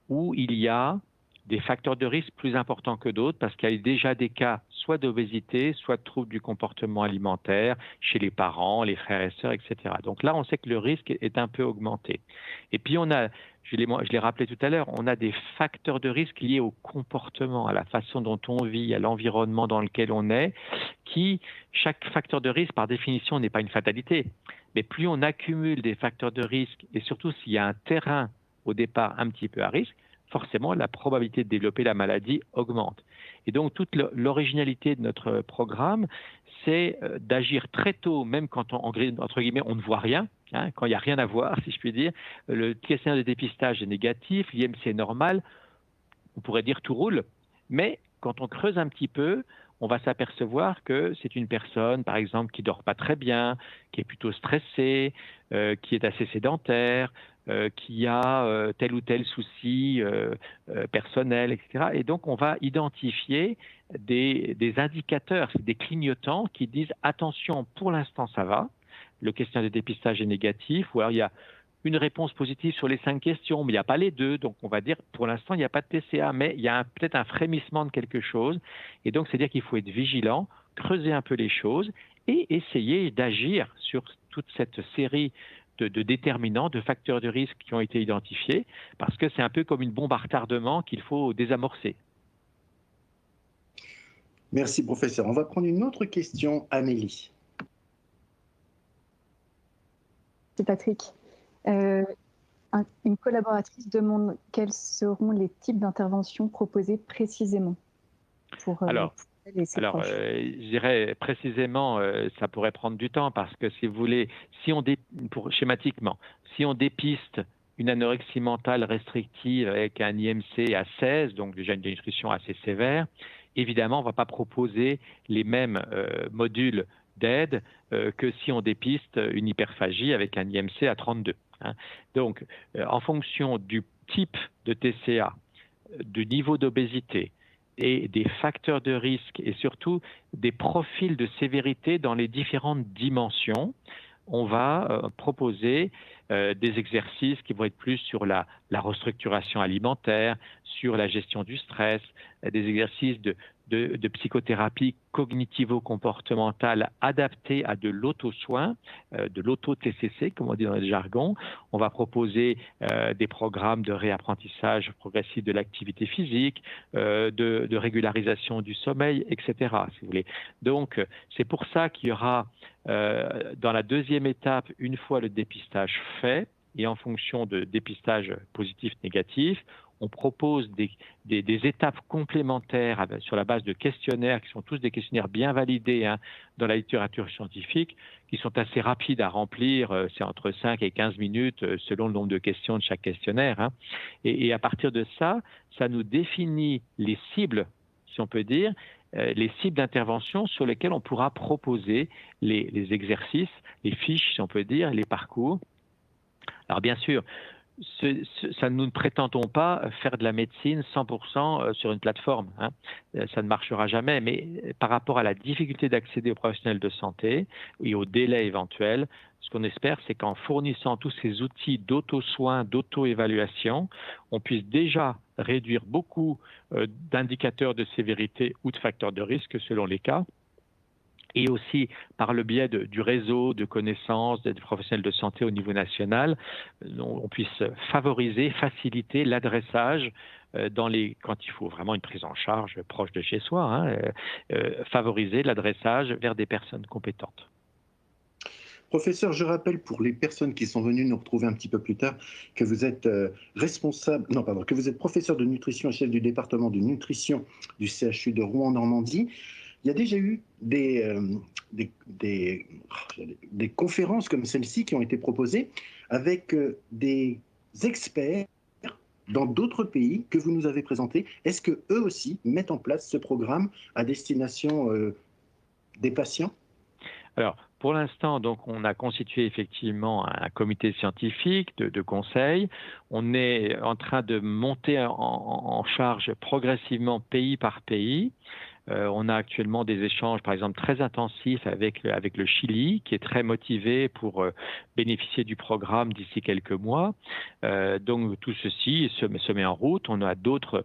Speaker 3: où il y a des facteurs de risque plus importants que d'autres parce qu'il y a eu déjà des cas soit d'obésité, soit de troubles du comportement alimentaire chez les parents, les frères et sœurs, etc. Donc là, on sait que le risque est un peu augmenté. Et puis on a, je l'ai rappelé tout à l'heure, on a des facteurs de risque liés au comportement, à la façon dont on vit, à l'environnement dans lequel on est, qui, chaque facteur de risque, par définition, n'est pas une fatalité. Mais plus on accumule des facteurs de risque, et surtout s'il y a un terrain au départ un petit peu à risque, forcément la probabilité de développer la maladie augmente. Et donc toute l'originalité de notre programme, c'est d'agir très tôt, même quand entre guillemets on ne voit rien, hein, quand il n'y a rien à voir, si je puis dire. Le questionnaire de dépistage est négatif, l'IMC est normal, on pourrait dire tout roule, mais quand on creuse un petit peu, on va s'apercevoir que c'est une personne, par exemple, qui dort pas très bien, qui est plutôt stressée, qui est assez sédentaire, qui a tel ou tel souci personnel, etc. Et donc, on va identifier des indicateurs, des clignotants qui disent attention, pour l'instant, ça va. Le questionnaire de dépistage est négatif, ou alors il y a une réponse positive sur les 5 questions, mais il n'y a pas les 2. Donc, on va dire, pour l'instant, il n'y a pas de TCA, mais il y a peut-être un frémissement de quelque chose. Et donc, c'est-à-dire qu'il faut être vigilant, creuser un peu les choses et essayer d'agir sur toute cette série de déterminants, de facteurs de risque qui ont été identifiés, parce que c'est un peu comme une bombe à retardement qu'il faut désamorcer.
Speaker 1: Merci, professeur. On va prendre une autre question, Amélie.
Speaker 4: C'est Patrick. Une collaboratrice demande quels seront les types d'interventions proposées précisément pour elle et ses proches.
Speaker 3: Je dirais précisément, ça pourrait prendre du temps parce que si vous voulez, schématiquement, si on dépiste une anorexie mentale restrictive avec un IMC à 16, donc déjà une dénutrition assez sévère, évidemment, on ne va pas proposer les mêmes modules d'aide que si on dépiste une hyperphagie avec un IMC à 32. Hein. Donc, en fonction du type de TCA, du niveau d'obésité et des facteurs de risque et surtout des profils de sévérité dans les différentes dimensions, on va proposer des exercices qui vont être plus sur la restructuration alimentaire, sur la gestion du stress, des exercices de psychothérapie cognitivo-comportementale adaptés à de l'auto-soin, de l'auto-TCC, comme on dit dans le jargon. On va proposer des programmes de réapprentissage progressif de l'activité physique, de régularisation du sommeil, etc. Si vous voulez. Donc, c'est pour ça qu'il y aura dans la deuxième étape, une fois le dépistage fait, et en fonction de dépistage positif-négatif, on propose des étapes complémentaires sur la base de questionnaires qui sont tous des questionnaires bien validés dans la littérature scientifique, qui sont assez rapides à remplir, c'est entre 5 et 15 minutes selon le nombre de questions de chaque questionnaire. Et à partir de ça, ça nous définit les cibles, si on peut dire, les cibles d'intervention sur lesquelles on pourra proposer les exercices, les fiches, si on peut dire, les parcours. Alors bien sûr, nous ne prétendons pas faire de la médecine 100% sur une plateforme. Ça ne marchera jamais, mais par rapport à la difficulté d'accéder aux professionnels de santé et aux délais éventuels, ce qu'on espère, c'est qu'en fournissant tous ces outils d'auto-soin, d'auto-évaluation, on puisse déjà réduire beaucoup d'indicateurs de sévérité ou de facteurs de risque selon les cas, et aussi par le biais du réseau de connaissances des professionnels de santé au niveau national, on puisse favoriser, faciliter l'adressage quand il faut vraiment une prise en charge proche de chez soi, favoriser l'adressage vers des personnes compétentes.
Speaker 1: Professeur, je rappelle pour les personnes qui sont venues nous retrouver un petit peu plus tard que vous êtes que vous êtes professeur de nutrition et chef du département de nutrition du CHU de Rouen-Normandie. Il y a déjà eu des conférences comme celle-ci qui ont été proposées avec des experts dans d'autres pays que vous nous avez présentés. Est-ce qu'eux aussi mettent en place ce programme à destination des patients ?
Speaker 3: Alors, pour l'instant, donc, on a constitué effectivement un comité scientifique de conseil. On est en train de monter en charge progressivement pays par pays. On a actuellement des échanges, par exemple, très intensifs avec le Chili, qui est très motivé pour bénéficier du programme d'ici quelques mois. Donc tout ceci se met en route. On a d'autres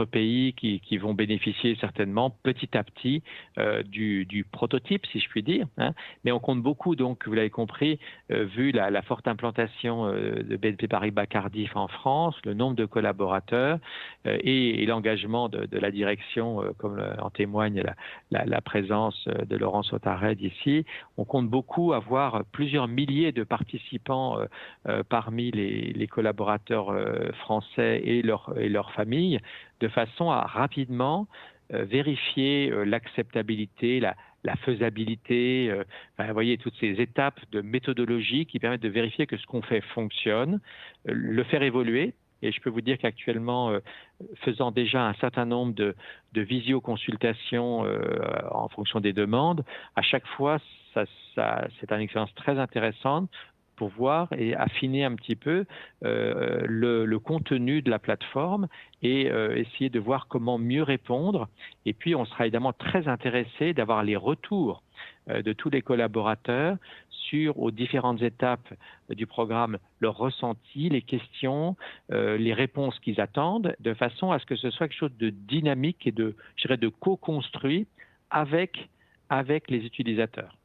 Speaker 3: pays qui vont bénéficier certainement petit à petit du prototype, si je puis dire. Hein. Mais on compte beaucoup, donc, vous l'avez compris, vu la forte implantation de BNP Paribas Cardiff en France, le nombre de collaborateurs et l'engagement de la direction, comme en témoigne la présence de Laurence Autarède ici. On compte beaucoup avoir plusieurs milliers de participants parmi les collaborateurs français et leurs familles, de façon à rapidement vérifier l'acceptabilité, la faisabilité, vous voyez, toutes ces étapes de méthodologie qui permettent de vérifier que ce qu'on fait fonctionne, le faire évoluer. Et je peux vous dire qu'actuellement, faisant déjà un certain nombre de visioconsultations en fonction des demandes, à chaque fois, c'est une expérience très intéressante pour voir et affiner un petit peu le contenu de la plateforme et essayer de voir comment mieux répondre. Et puis, on sera évidemment très intéressé d'avoir les retours de tous les collaborateurs aux différentes étapes du programme, leurs ressentis, les questions, les réponses qu'ils attendent, de façon à ce que ce soit quelque chose de dynamique et de co-construit avec les utilisateurs.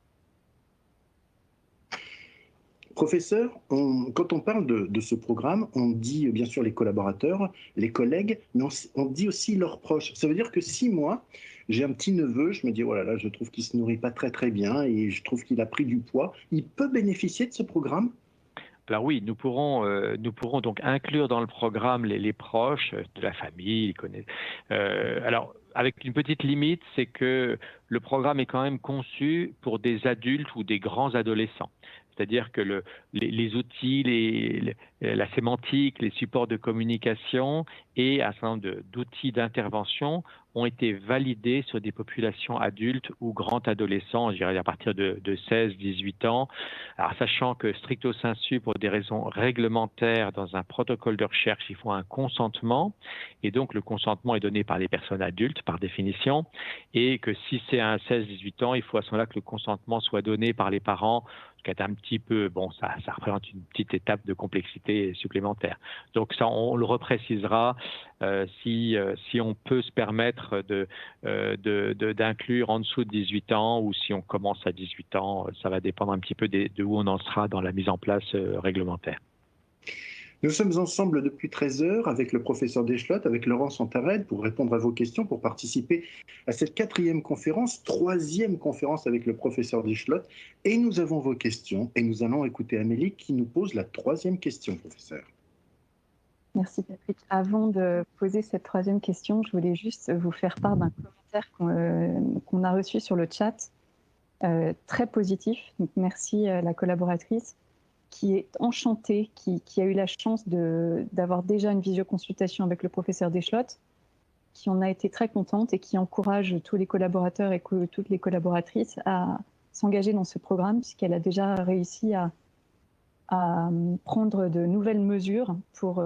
Speaker 1: Professeur, quand on parle de ce programme, on dit bien sûr les collaborateurs, les collègues, mais on dit aussi leurs proches. Ça veut dire que si moi, j'ai un petit neveu, je me dis, oh là là, je trouve qu'il ne se nourrit pas très très bien et je trouve qu'il a pris du poids, il peut bénéficier de ce programme ?
Speaker 3: Alors oui, nous pourrons donc inclure dans le programme les proches de la famille. Alors, avec une petite limite, c'est que le programme est quand même conçu pour des adultes ou des grands adolescents. C'est-à-dire que les outils, la sémantique, les supports de communication et un certain nombre d'outils d'intervention ont été validés sur des populations adultes ou grands adolescents, je dirais à partir de 16-18 ans. Alors, sachant que stricto sensu, pour des raisons réglementaires, dans un protocole de recherche, il faut un consentement, et donc le consentement est donné par les personnes adultes, par définition, et que si c'est à 16-18 ans, il faut à ce moment-là que le consentement soit donné par les parents, ce qui est un petit peu, ça représente une petite étape de complexité supplémentaire. Donc ça, on le reprécisera si on peut se permettre d'inclure en dessous de 18 ans ou si on commence à 18 ans, ça va dépendre un petit peu de où on en sera dans la mise en place réglementaire.
Speaker 1: Nous sommes ensemble depuis 13 heures avec le professeur Deschlot, avec Laurence Autarède, pour répondre à vos questions, pour participer à cette 4e conférence, 3e conférence avec le professeur Deschlot. Et nous avons vos questions et nous allons écouter Amélie qui nous pose la 3e question, professeur.
Speaker 4: Merci Patrick. Avant de poser cette 3e question, je voulais juste vous faire part d'un commentaire qu'on a reçu sur le chat, très positif. Donc merci la collaboratrice, qui est enchantée, qui a eu la chance d'avoir déjà une visioconsultation avec le professeur Deschlot, qui en a été très contente et qui encourage tous les collaborateurs et toutes les collaboratrices à s'engager dans ce programme, puisqu'elle a déjà réussi à prendre de nouvelles mesures pour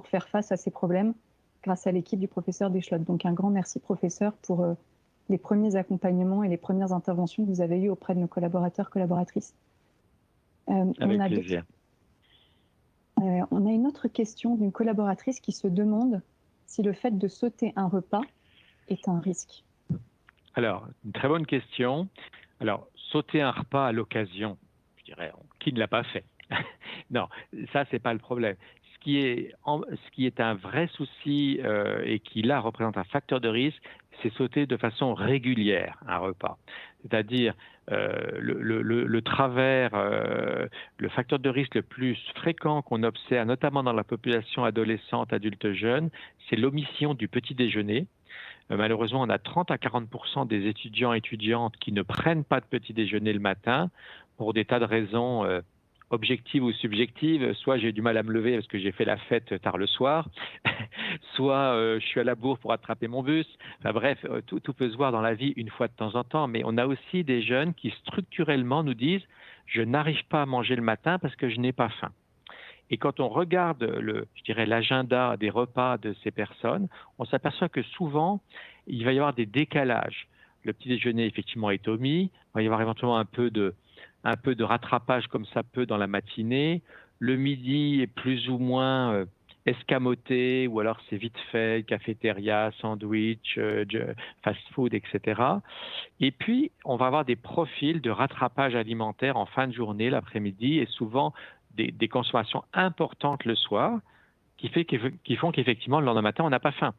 Speaker 4: faire face à ces problèmes grâce à l'équipe du professeur Deschlot. Donc un grand merci professeur pour les premiers accompagnements et les premières interventions que vous avez eues auprès de nos collaborateurs, collaboratrices.
Speaker 3: Avec plaisir.
Speaker 4: On a une autre question d'une collaboratrice qui se demande si le fait de sauter un repas est un risque.
Speaker 3: Alors, une très bonne question. Alors, sauter un repas à l'occasion, je dirais, qui ne l'a pas fait? Non, ça, ce n'est pas le problème. Ce qui est un vrai souci et qui, là, représente un facteur de risque, c'est sauter de façon régulière un repas. C'est-à-dire le travers, le facteur de risque le plus fréquent qu'on observe, notamment dans la population adolescente, adulte jeune, c'est l'omission du petit déjeuner. Malheureusement, on a 30 à 40% des étudiants et étudiantes qui ne prennent pas de petit déjeuner le matin pour des tas de raisons objectives ou subjectives. Soit j'ai du mal à me lever parce que j'ai fait la fête tard le soir, soit je suis à la bourre pour attraper mon bus. Enfin, bref, tout peut se voir dans la vie une fois de temps en temps, mais on a aussi des jeunes qui structurellement nous disent « je n'arrive pas à manger le matin parce que je n'ai pas faim ». Et quand on regarde je dirais, l'agenda des repas de ces personnes, on s'aperçoit que souvent, il va y avoir des décalages. Le petit déjeuner, effectivement, est omis. Il va y avoir éventuellement un peu de rattrapage comme ça peut dans la matinée. Le midi est plus ou moins escamoté, ou alors c'est vite fait, cafétéria, sandwich, fast-food, etc. Et puis, on va avoir des profils de rattrapage alimentaire en fin de journée, l'après-midi, et souvent des consommations importantes le soir, qui font qu'effectivement, le lendemain matin, on n'a pas faim.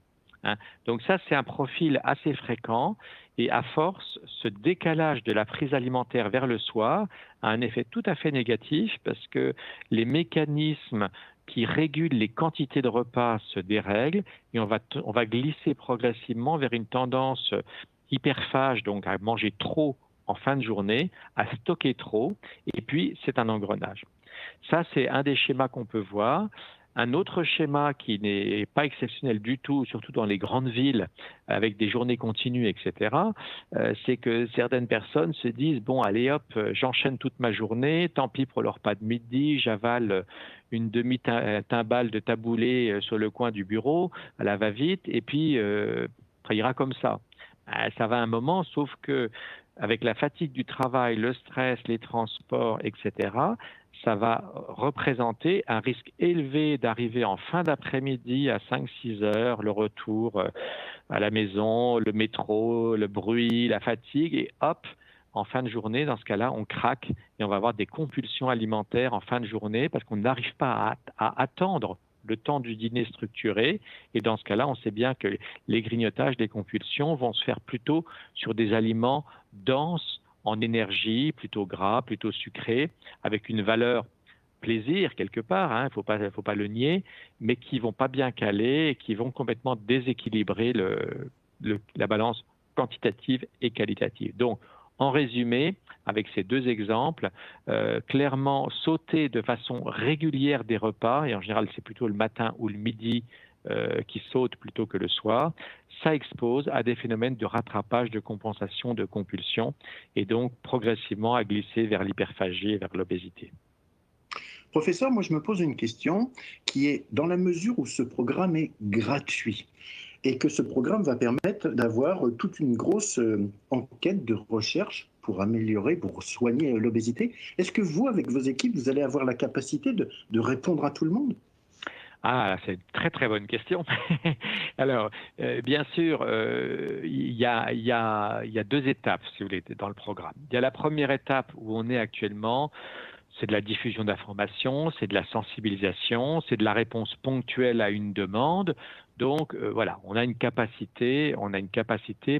Speaker 3: Hein. Donc ça, c'est un profil assez fréquent, et à force, ce décalage de la prise alimentaire vers le soir a un effet tout à fait négatif, parce que les mécanismes qui régulent les quantités de repas se dérèglent, et on va glisser progressivement vers une tendance hyperphage, donc à manger trop en fin de journée, à stocker trop, et puis c'est un engrenage. Ça, c'est un des schémas qu'on peut voir. Un autre schéma qui n'est pas exceptionnel du tout, surtout dans les grandes villes, avec des journées continues, etc., c'est que certaines personnes se disent, bon, allez hop, j'enchaîne toute ma journée, tant pis pour le repas de midi, j'avale une demi-timbale de taboulé sur le coin du bureau, à la va-vite, et puis ça ira comme ça. Ça va un moment, sauf que avec la fatigue du travail, le stress, les transports, etc., ça va représenter un risque élevé d'arriver en fin d'après-midi à 5-6 heures, le retour à la maison, le métro, le bruit, la fatigue, et hop, en fin de journée, dans ce cas-là, on craque et on va avoir des compulsions alimentaires en fin de journée parce qu'on n'arrive pas à attendre le temps du dîner structuré. Et dans ce cas-là, on sait bien que les grignotages, les compulsions vont se faire plutôt sur des aliments denses en énergie, plutôt gras, plutôt sucrés, avec une valeur plaisir quelque part, hein, faut pas le nier, mais qui vont pas bien caler et qui vont complètement déséquilibrer la balance quantitative et qualitative. Donc, en résumé, avec ces deux exemples, clairement sauter de façon régulière des repas, et en général c'est plutôt le matin ou le midi qui saute plutôt que le soir, ça expose à des phénomènes de rattrapage, de compensation, de compulsion, et donc progressivement à glisser vers l'hyperphagie et vers l'obésité.
Speaker 1: Professeur, moi je me pose une question qui est, dans la mesure où ce programme est gratuit et que ce programme va permettre d'avoir toute une grosse enquête de recherche pour améliorer, pour soigner l'obésité, est-ce que vous, avec vos équipes, vous allez avoir la capacité de répondre à tout le monde ?
Speaker 3: Ah, c'est une très très bonne question. Alors, bien sûr, il y a deux étapes, si vous voulez, dans le programme. Il y a la première étape où on est actuellement, c'est de la diffusion d'informations, c'est de la sensibilisation, c'est de la réponse ponctuelle à une demande. Donc voilà, on a une capacité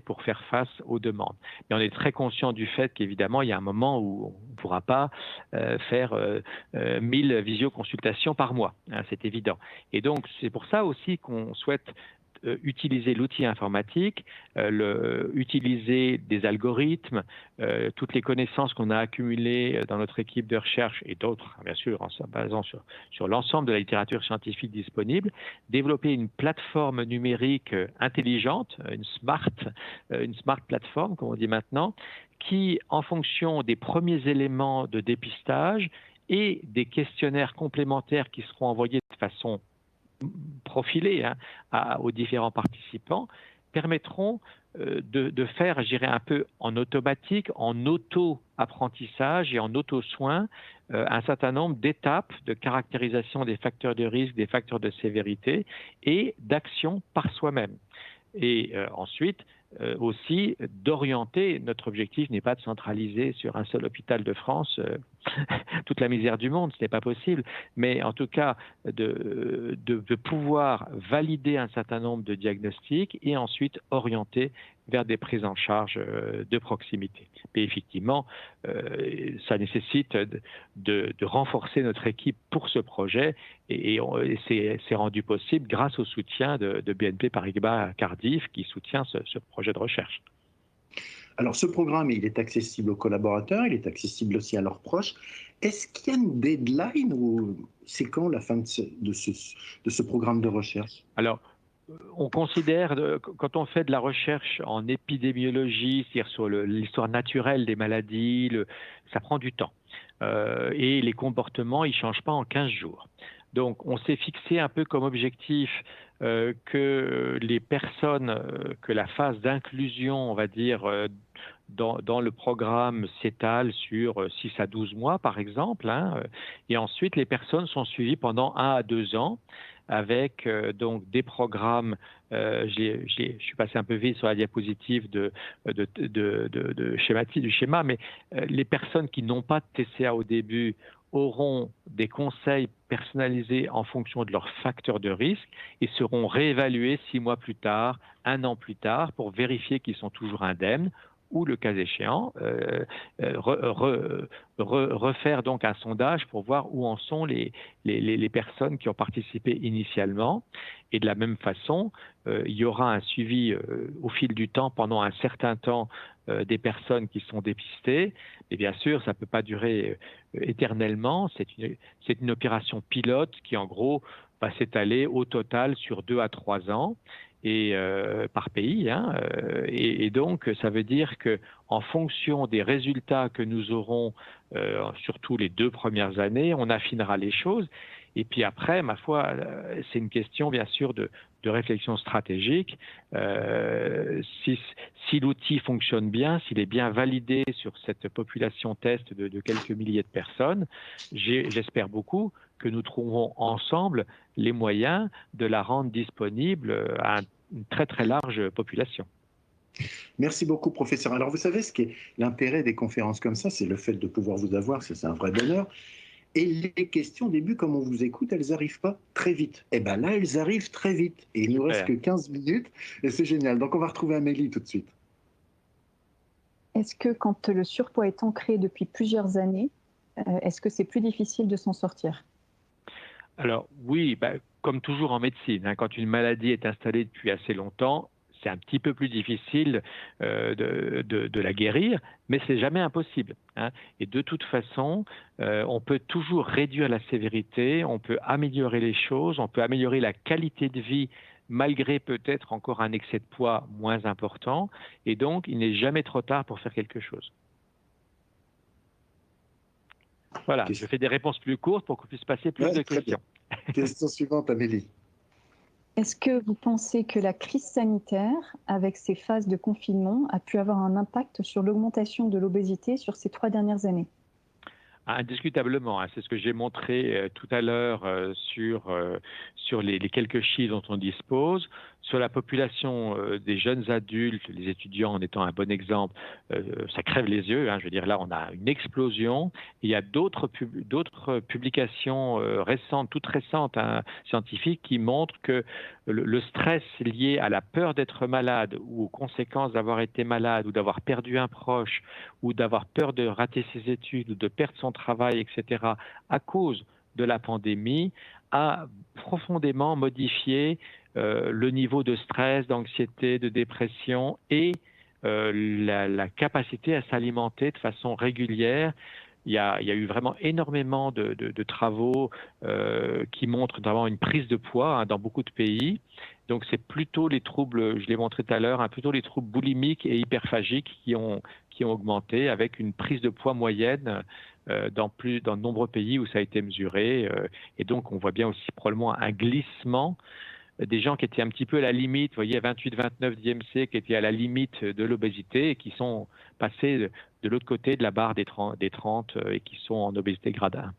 Speaker 3: pour faire face aux demandes. Mais on est très conscient du fait qu'évidemment, il y a un moment où on ne pourra pas faire 1000 visioconsultations par mois, hein, c'est évident. Et donc, c'est pour ça aussi qu'on souhaite utiliser l'outil informatique, utiliser des algorithmes, toutes les connaissances qu'on a accumulées dans notre équipe de recherche et d'autres, bien sûr, en se basant sur l'ensemble de la littérature scientifique disponible, développer une plateforme numérique intelligente, une smart plateforme, comme on dit maintenant, qui, en fonction des premiers éléments de dépistage et des questionnaires complémentaires qui seront envoyés de façon profilés aux différents participants, permettront de faire, je dirais, un peu en automatique, en auto-apprentissage et en auto-soin, un certain nombre d'étapes de caractérisation des facteurs de risque, des facteurs de sévérité et d'action par soi-même. Et ensuite, aussi d'orienter, notre objectif n'est pas de centraliser sur un seul hôpital de France toute la misère du monde, ce n'est pas possible, mais en tout cas de pouvoir valider un certain nombre de diagnostics et ensuite orienter vers des prises en charge de proximité. Mais effectivement, ça nécessite de renforcer notre équipe pour ce projet et c'est rendu possible grâce au soutien de BNP Paribas Cardiff qui soutient ce projet de recherche.
Speaker 1: Alors, ce programme, il est accessible aux collaborateurs, il est accessible aussi à leurs proches. Est-ce qu'il y a une deadline ou c'est quand la fin de ce programme de recherche ?
Speaker 3: Alors, on considère, quand on fait de la recherche en épidémiologie, c'est-à-dire sur l'histoire naturelle des maladies, ça prend du temps. Et les comportements, ils ne changent pas en 15 jours. Donc, on s'est fixé un peu comme objectif que les personnes, que la phase d'inclusion, on va dire, dans le programme s'étale sur 6 à 12 mois, par exemple, hein, et ensuite, les personnes sont suivies pendant 1 à 2 ans avec donc des programmes, je suis passé un peu vite sur la diapositive du schéma, mais les personnes qui n'ont pas de TCA au début auront des conseils personnalisés en fonction de leurs facteurs de risque et seront réévalués 6 mois plus tard, 1 an plus tard, pour vérifier qu'ils sont toujours indemnes ou, le cas échéant, refaire donc un sondage pour voir où en sont les personnes qui ont participé initialement. Et de la même façon, il y aura un suivi au fil du temps, pendant un certain temps, des personnes qui sont dépistées. Et bien sûr, ça ne peut pas durer éternellement. C'est une opération pilote qui, en gros, va s'étaler au total sur 2 à 3 ans. Et par pays, hein, et donc ça veut dire que en fonction des résultats que nous aurons, surtout les 2 premières années, on affinera les choses. Et puis après, ma foi, c'est une question bien sûr de réflexion stratégique. Si l'outil fonctionne bien, s'il est bien validé sur cette population test de quelques milliers de personnes, j'espère beaucoup que nous trouverons ensemble les moyens de la rendre disponible à une très très large population.
Speaker 1: Merci beaucoup, professeur. Alors, vous savez, ce qui est l'intérêt des conférences comme ça, c'est le fait de pouvoir vous avoir, c'est un vrai bonheur. Et les questions, au début, comme on vous écoute, elles n'arrivent pas très vite. Et bien là, elles arrivent très vite. Et il ne nous reste que 15 minutes, et c'est génial. Donc, on va retrouver Amélie tout de suite.
Speaker 4: Est-ce que quand le surpoids est ancré depuis plusieurs années, est-ce que c'est plus difficile de s'en sortir?
Speaker 3: Alors oui, comme toujours en médecine, hein, quand une maladie est installée depuis assez longtemps, c'est un petit peu plus difficile de la guérir, mais c'est jamais impossible, hein. Et de toute façon, on peut toujours réduire la sévérité, on peut améliorer les choses, on peut améliorer la qualité de vie malgré peut-être encore un excès de poids moins important. Et donc, il n'est jamais trop tard pour faire quelque chose. Voilà, je fais des réponses plus courtes pour qu'on puisse passer plus de questions.
Speaker 1: Question suivante, Amélie.
Speaker 4: Est-ce que vous pensez que la crise sanitaire, avec ses phases de confinement, a pu avoir un impact sur l'augmentation de l'obésité sur ces 3 dernières années?
Speaker 3: Indiscutablement, hein, c'est ce que j'ai montré tout à l'heure sur les quelques chiffres dont on dispose. Sur la population des jeunes adultes, les étudiants en étant un bon exemple, ça crève les yeux, hein, je veux dire, là on a une explosion. Il y a d'autres publications récentes, toutes récentes, hein, scientifiques, qui montrent que le stress lié à la peur d'être malade ou aux conséquences d'avoir été malade ou d'avoir perdu un proche ou d'avoir peur de rater ses études ou de perdre son travail, etc., à cause de la pandémie, a profondément modifié le niveau de stress, d'anxiété, de dépression et la capacité à s'alimenter de façon régulière. Il y a eu vraiment énormément de travaux qui montrent notamment une prise de poids, hein, dans beaucoup de pays. Donc c'est plutôt les troubles, je l'ai montré tout à l'heure, hein, plutôt les troubles boulimiques et hyperphagiques qui ont augmenté, avec une prise de poids moyenne dans de nombreux pays où ça a été mesuré. Et donc on voit bien aussi probablement un glissement des gens qui étaient un petit peu à la limite, vous voyez, 28-29 d'IMC, qui étaient à la limite de l'obésité et qui sont passés de l'autre côté de la barre des 30 et qui sont en obésité grade 1.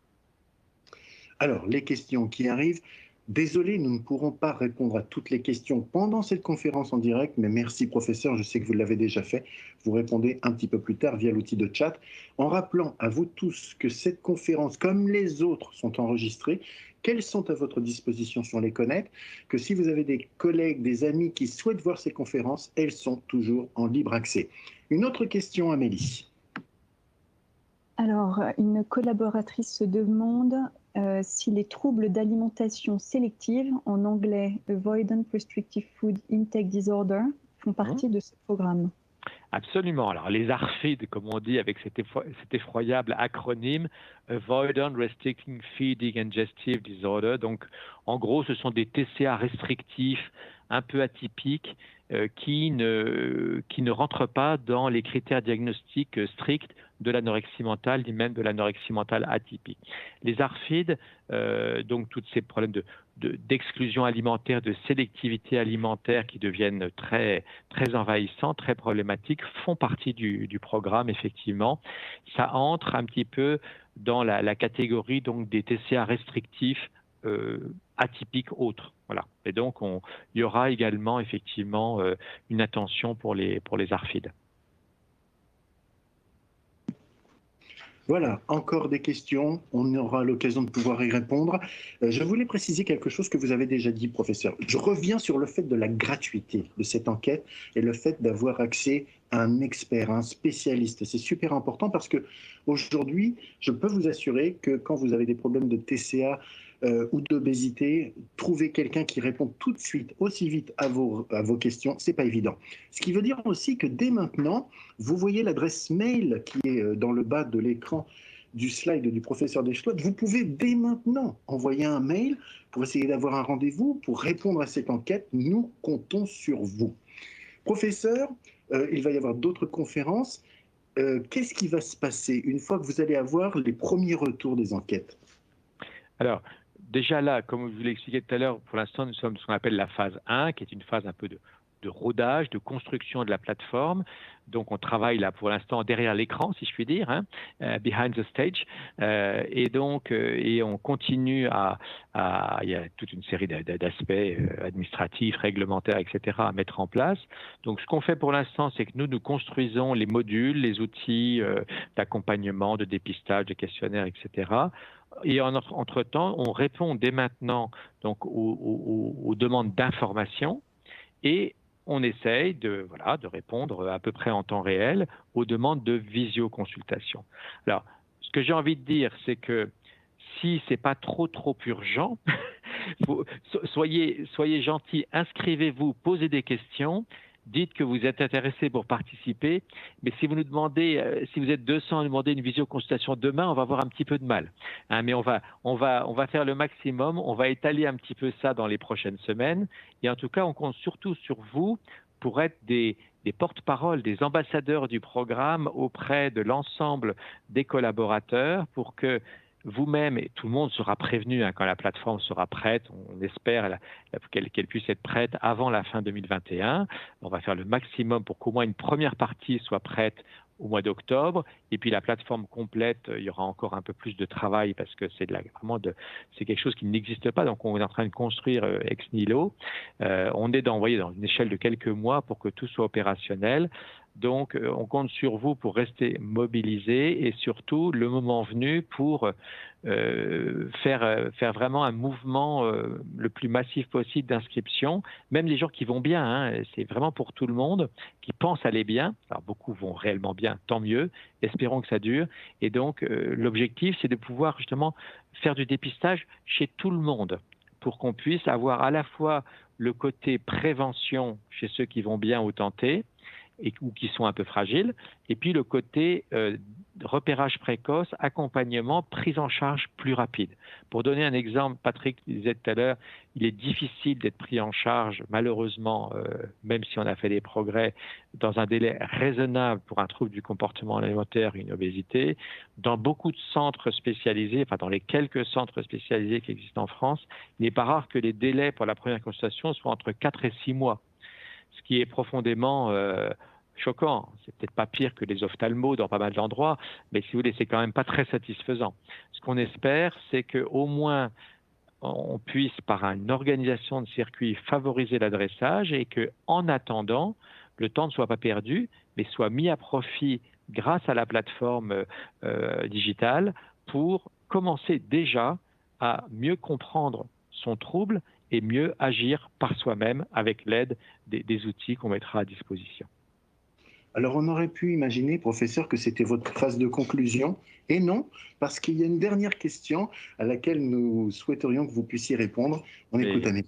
Speaker 1: Alors, les questions qui arrivent. Désolé, nous ne pourrons pas répondre à toutes les questions pendant cette conférence en direct, mais merci, professeur, je sais que vous l'avez déjà fait. Vous répondez un petit peu plus tard via l'outil de chat, en rappelant à vous tous que cette conférence, comme les autres, sont enregistrées, qu'elles sont à votre disposition sur les Connect, que si vous avez des collègues, des amis qui souhaitent voir ces conférences, elles sont toujours en libre accès. Une autre question, Amélie.
Speaker 4: Alors, une collaboratrice se demande si les troubles d'alimentation sélective, en anglais Avoidant Restrictive Food Intake Disorder, font partie de ce programme.
Speaker 3: Absolument. Alors, les ARFID, comme on dit avec cet effroyable acronyme, Avoidant Restricting Feeding and Digestive Disorder. Donc, en gros, ce sont des TCA restrictifs un peu atypiques qui ne rentrent pas dans les critères diagnostiques stricts de l'anorexie mentale, ni même de l'anorexie mentale atypique. Les ARFID, donc tous ces problèmes d'exclusion alimentaire, de sélectivité alimentaire qui deviennent très, très envahissants, très problématiques, font partie du programme, effectivement. Ça entre un petit peu dans la catégorie donc, des TCA restrictifs atypiques autres. Voilà. Et donc, il y aura également effectivement une attention pour les ARFID.
Speaker 1: Voilà, encore des questions, on aura l'occasion de pouvoir y répondre. Je voulais préciser quelque chose que vous avez déjà dit, professeur. Je reviens sur le fait de la gratuité de cette enquête et le fait d'avoir accès à un expert, à un spécialiste. C'est super important parce que aujourd'hui, je peux vous assurer que quand vous avez des problèmes de TCA ou d'obésité, trouver quelqu'un qui répond tout de suite, aussi vite à vos questions, c'est pas évident. Ce qui veut dire aussi que dès maintenant, vous voyez l'adresse mail qui est dans le bas de l'écran du slide du professeur Deschlot. Vous pouvez dès maintenant envoyer un mail pour essayer d'avoir un rendez-vous, pour répondre à cette enquête. Nous comptons sur vous. Professeur, il va y avoir d'autres conférences. Qu'est-ce qui va se passer une fois que vous allez avoir les premiers retours des enquêtes?
Speaker 3: Alors, déjà là, comme je vous l'ai expliqué tout à l'heure, pour l'instant, nous sommes ce qu'on appelle la phase 1, qui est une phase un peu de rodage, de construction de la plateforme. Donc, on travaille là pour l'instant derrière l'écran, si je puis dire, hein, behind the stage. Et on continue il y a toute une série d'aspects administratifs, réglementaires, etc. à mettre en place. Donc, ce qu'on fait pour l'instant, c'est que nous construisons les modules, les outils d'accompagnement, de dépistage, de questionnaires, etc. Et entre-temps, on répond dès maintenant donc, aux demandes d'information et on essaye de répondre à peu près en temps réel aux demandes de visioconsultation. Alors, ce que j'ai envie de dire, c'est que si ce n'est pas trop urgent, soyez gentils, inscrivez-vous, posez des questions. Dites que vous êtes intéressé pour participer, mais si vous nous demandez, si vous êtes 200 à demander une visioconsultation demain, on va avoir un petit peu de mal. Hein, mais on va faire le maximum, on va étaler un petit peu ça dans les prochaines semaines. Et en tout cas, on compte surtout sur vous pour être des porte-paroles, des ambassadeurs du programme auprès de l'ensemble des collaborateurs pour que vous-même, et tout le monde sera prévenu quand la plateforme sera prête, on espère qu'elle puisse être prête avant la fin 2021. On va faire le maximum pour qu'au moins une première partie soit prête au mois d'octobre, et puis la plateforme complète, il y aura encore un peu plus de travail parce que c'est c'est quelque chose qui n'existe pas, donc on est en train de construire ex nihilo. On est dans une échelle de quelques mois pour que tout soit opérationnel. Donc, on compte sur vous pour rester mobilisés et surtout, le moment venu, pour faire vraiment un mouvement le plus massif possible d'inscription. Même les gens qui vont bien, hein, c'est vraiment pour tout le monde, qui pensent aller bien. Alors, beaucoup vont réellement bien, tant mieux. Espérons que ça dure. Et donc, l'objectif, c'est de pouvoir justement faire du dépistage chez tout le monde pour qu'on puisse avoir à la fois le côté prévention chez ceux qui vont bien ou tenter, ou qui sont un peu fragiles, et puis le côté repérage précoce, accompagnement, prise en charge plus rapide. Pour donner un exemple, Patrick disait tout à l'heure, il est difficile d'être pris en charge, malheureusement, même si on a fait des progrès, dans un délai raisonnable pour un trouble du comportement alimentaire, une obésité. Dans beaucoup de centres spécialisés, enfin dans les quelques centres spécialisés qui existent en France, il n'est pas rare que les délais pour la première consultation soient entre 4 et 6 mois, ce qui est profondément choquant. C'est peut-être pas pire que les ophtalmos dans pas mal d'endroits, mais si vous voulez, c'est quand même pas très satisfaisant. Ce qu'on espère, c'est qu'au moins on puisse, par une organisation de circuit, favoriser l'adressage et qu'en attendant, le temps ne soit pas perdu, mais soit mis à profit grâce à la plateforme digitale pour commencer déjà à mieux comprendre son trouble et mieux agir par soi-même avec l'aide des outils qu'on mettra à disposition.
Speaker 1: Alors, on aurait pu imaginer, professeur, que c'était votre phase de conclusion. Et non, parce qu'il y a une dernière question à laquelle nous souhaiterions que vous puissiez répondre. On écoute Annie.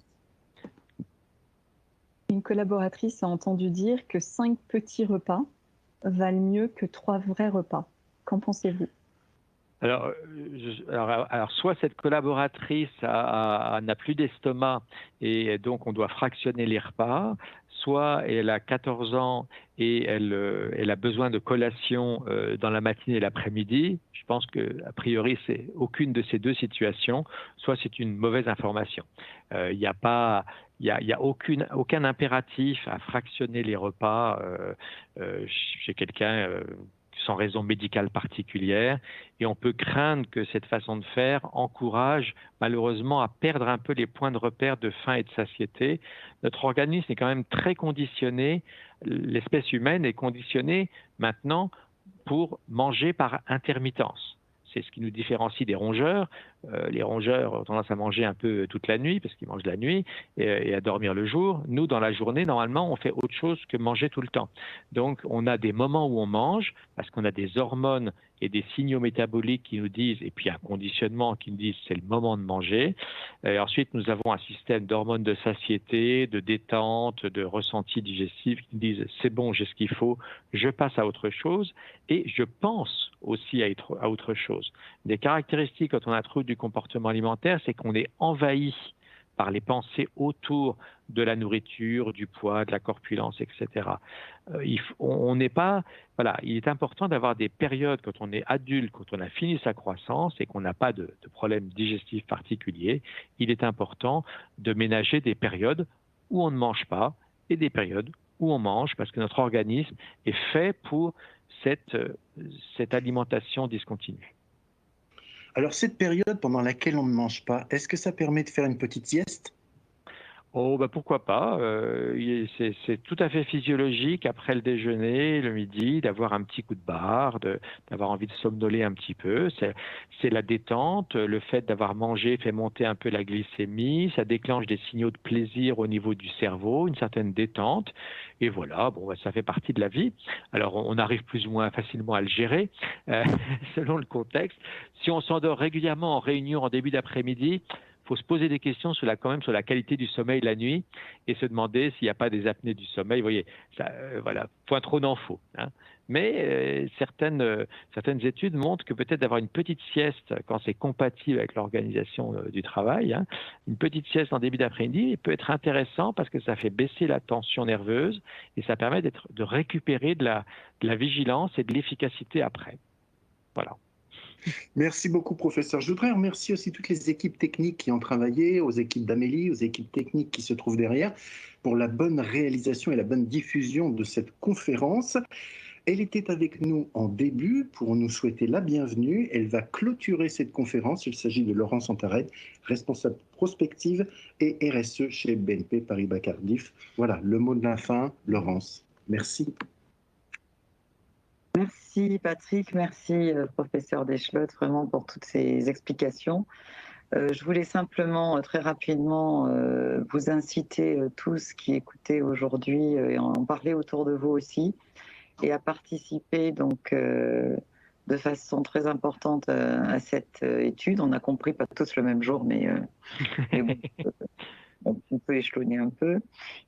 Speaker 4: Une collaboratrice a entendu dire que 5 petits repas valent mieux que 3 vrais repas. Qu'en pensez-vous?
Speaker 3: Alors, soit cette collaboratrice n'a plus d'estomac et donc on doit fractionner les repas, soit elle a 14 ans et elle a besoin de collation dans la matinée et l'après-midi. Je pense qu'a priori, c'est aucune de ces deux situations, soit c'est une mauvaise information. Il n'y a aucun impératif à fractionner les repas chez quelqu'un sans raison médicale particulière, et on peut craindre que cette façon de faire encourage malheureusement à perdre un peu les points de repère de faim et de satiété. Notre organisme est quand même très conditionné, l'espèce humaine est conditionnée maintenant pour manger par intermittence. C'est ce qui nous différencie des rongeurs. Les rongeurs ont tendance à manger un peu toute la nuit parce qu'ils mangent la nuit et à dormir le jour. Nous, dans la journée, normalement, on fait autre chose que manger tout le temps. Donc, on a des moments où on mange parce qu'on a des hormones et des signaux métaboliques qui nous disent, et puis un conditionnement qui nous disent c'est le moment de manger. Et ensuite, nous avons un système d'hormones de satiété, de détente, de ressenti digestif qui nous disent c'est bon, j'ai ce qu'il faut, je passe à autre chose et je pense aussi à autre chose. Des caractéristiques quand on a un trouble du comportement alimentaire, c'est qu'on est envahi par les pensées autour de la nourriture, du poids, de la corpulence, etc. On n'est pas, voilà, il est important d'avoir des périodes quand on est adulte, quand on a fini sa croissance et qu'on n'a pas de problème digestif particulier. Il est important de ménager des périodes où on ne mange pas et des périodes où on mange parce que notre organisme est fait pour cette alimentation discontinue.
Speaker 1: Alors, cette période pendant laquelle on ne mange pas, est-ce que ça permet de faire une petite sieste ?
Speaker 3: Oh, bah pourquoi pas. C'est tout à fait physiologique après le déjeuner, le midi, d'avoir un petit coup de barre, d'avoir envie de somnoler un petit peu. C'est la détente. Le fait d'avoir mangé fait monter un peu la glycémie. Ça déclenche des signaux de plaisir au niveau du cerveau, une certaine détente. Et voilà, bon, ça fait partie de la vie. Alors, on arrive plus ou moins facilement à le gérer selon le contexte. Si on s'endort régulièrement en réunion en début d'après-midi, il faut se poser des questions quand même sur la qualité du sommeil la nuit et se demander s'il n'y a pas des apnées du sommeil. Vous voyez, voilà, point trop n'en faut. Hein. Mais certaines études montrent que peut-être d'avoir une petite sieste quand c'est compatible avec l'organisation du travail, hein, une petite sieste en début d'après-midi peut être intéressant parce que ça fait baisser la tension nerveuse et ça permet de récupérer de la vigilance et de l'efficacité après. Voilà.
Speaker 1: Merci beaucoup, professeur. Je voudrais remercier aussi toutes les équipes techniques qui ont travaillé, aux équipes d'Amélie, aux équipes techniques qui se trouvent derrière, pour la bonne réalisation et la bonne diffusion de cette conférence. Elle était avec nous en début pour nous souhaiter la bienvenue. Elle va clôturer cette conférence. Il s'agit de Laurence Antaret, responsable prospective et RSE chez BNP Paribas Cardiff. Voilà, le mot de la fin, Laurence. Merci.
Speaker 2: Merci Patrick, merci professeur Deschlot vraiment pour toutes ces explications. Je voulais simplement très rapidement vous inciter tous qui écoutez aujourd'hui et en parler autour de vous aussi et à participer donc de façon très importante à cette étude. On a compris pas tous le même jour, mais bon, on peut échelonner un peu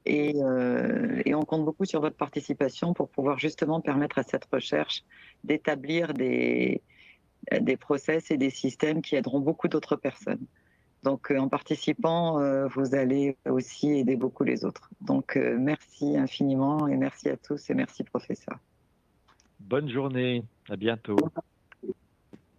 Speaker 2: et on compte beaucoup sur votre participation pour pouvoir justement permettre à cette recherche d'établir des process et des systèmes qui aideront beaucoup d'autres personnes. Donc en participant, vous allez aussi aider beaucoup les autres. Donc merci infiniment et merci à tous et merci professeur.
Speaker 3: Bonne journée, à bientôt.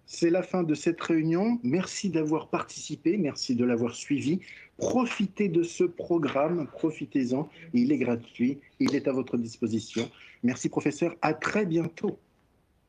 Speaker 1: C'est la fin de cette réunion. Merci d'avoir participé, merci de l'avoir suivi. Profitez de ce programme, profitez-en. Il est gratuit, il est à votre disposition. Merci professeur, à très bientôt.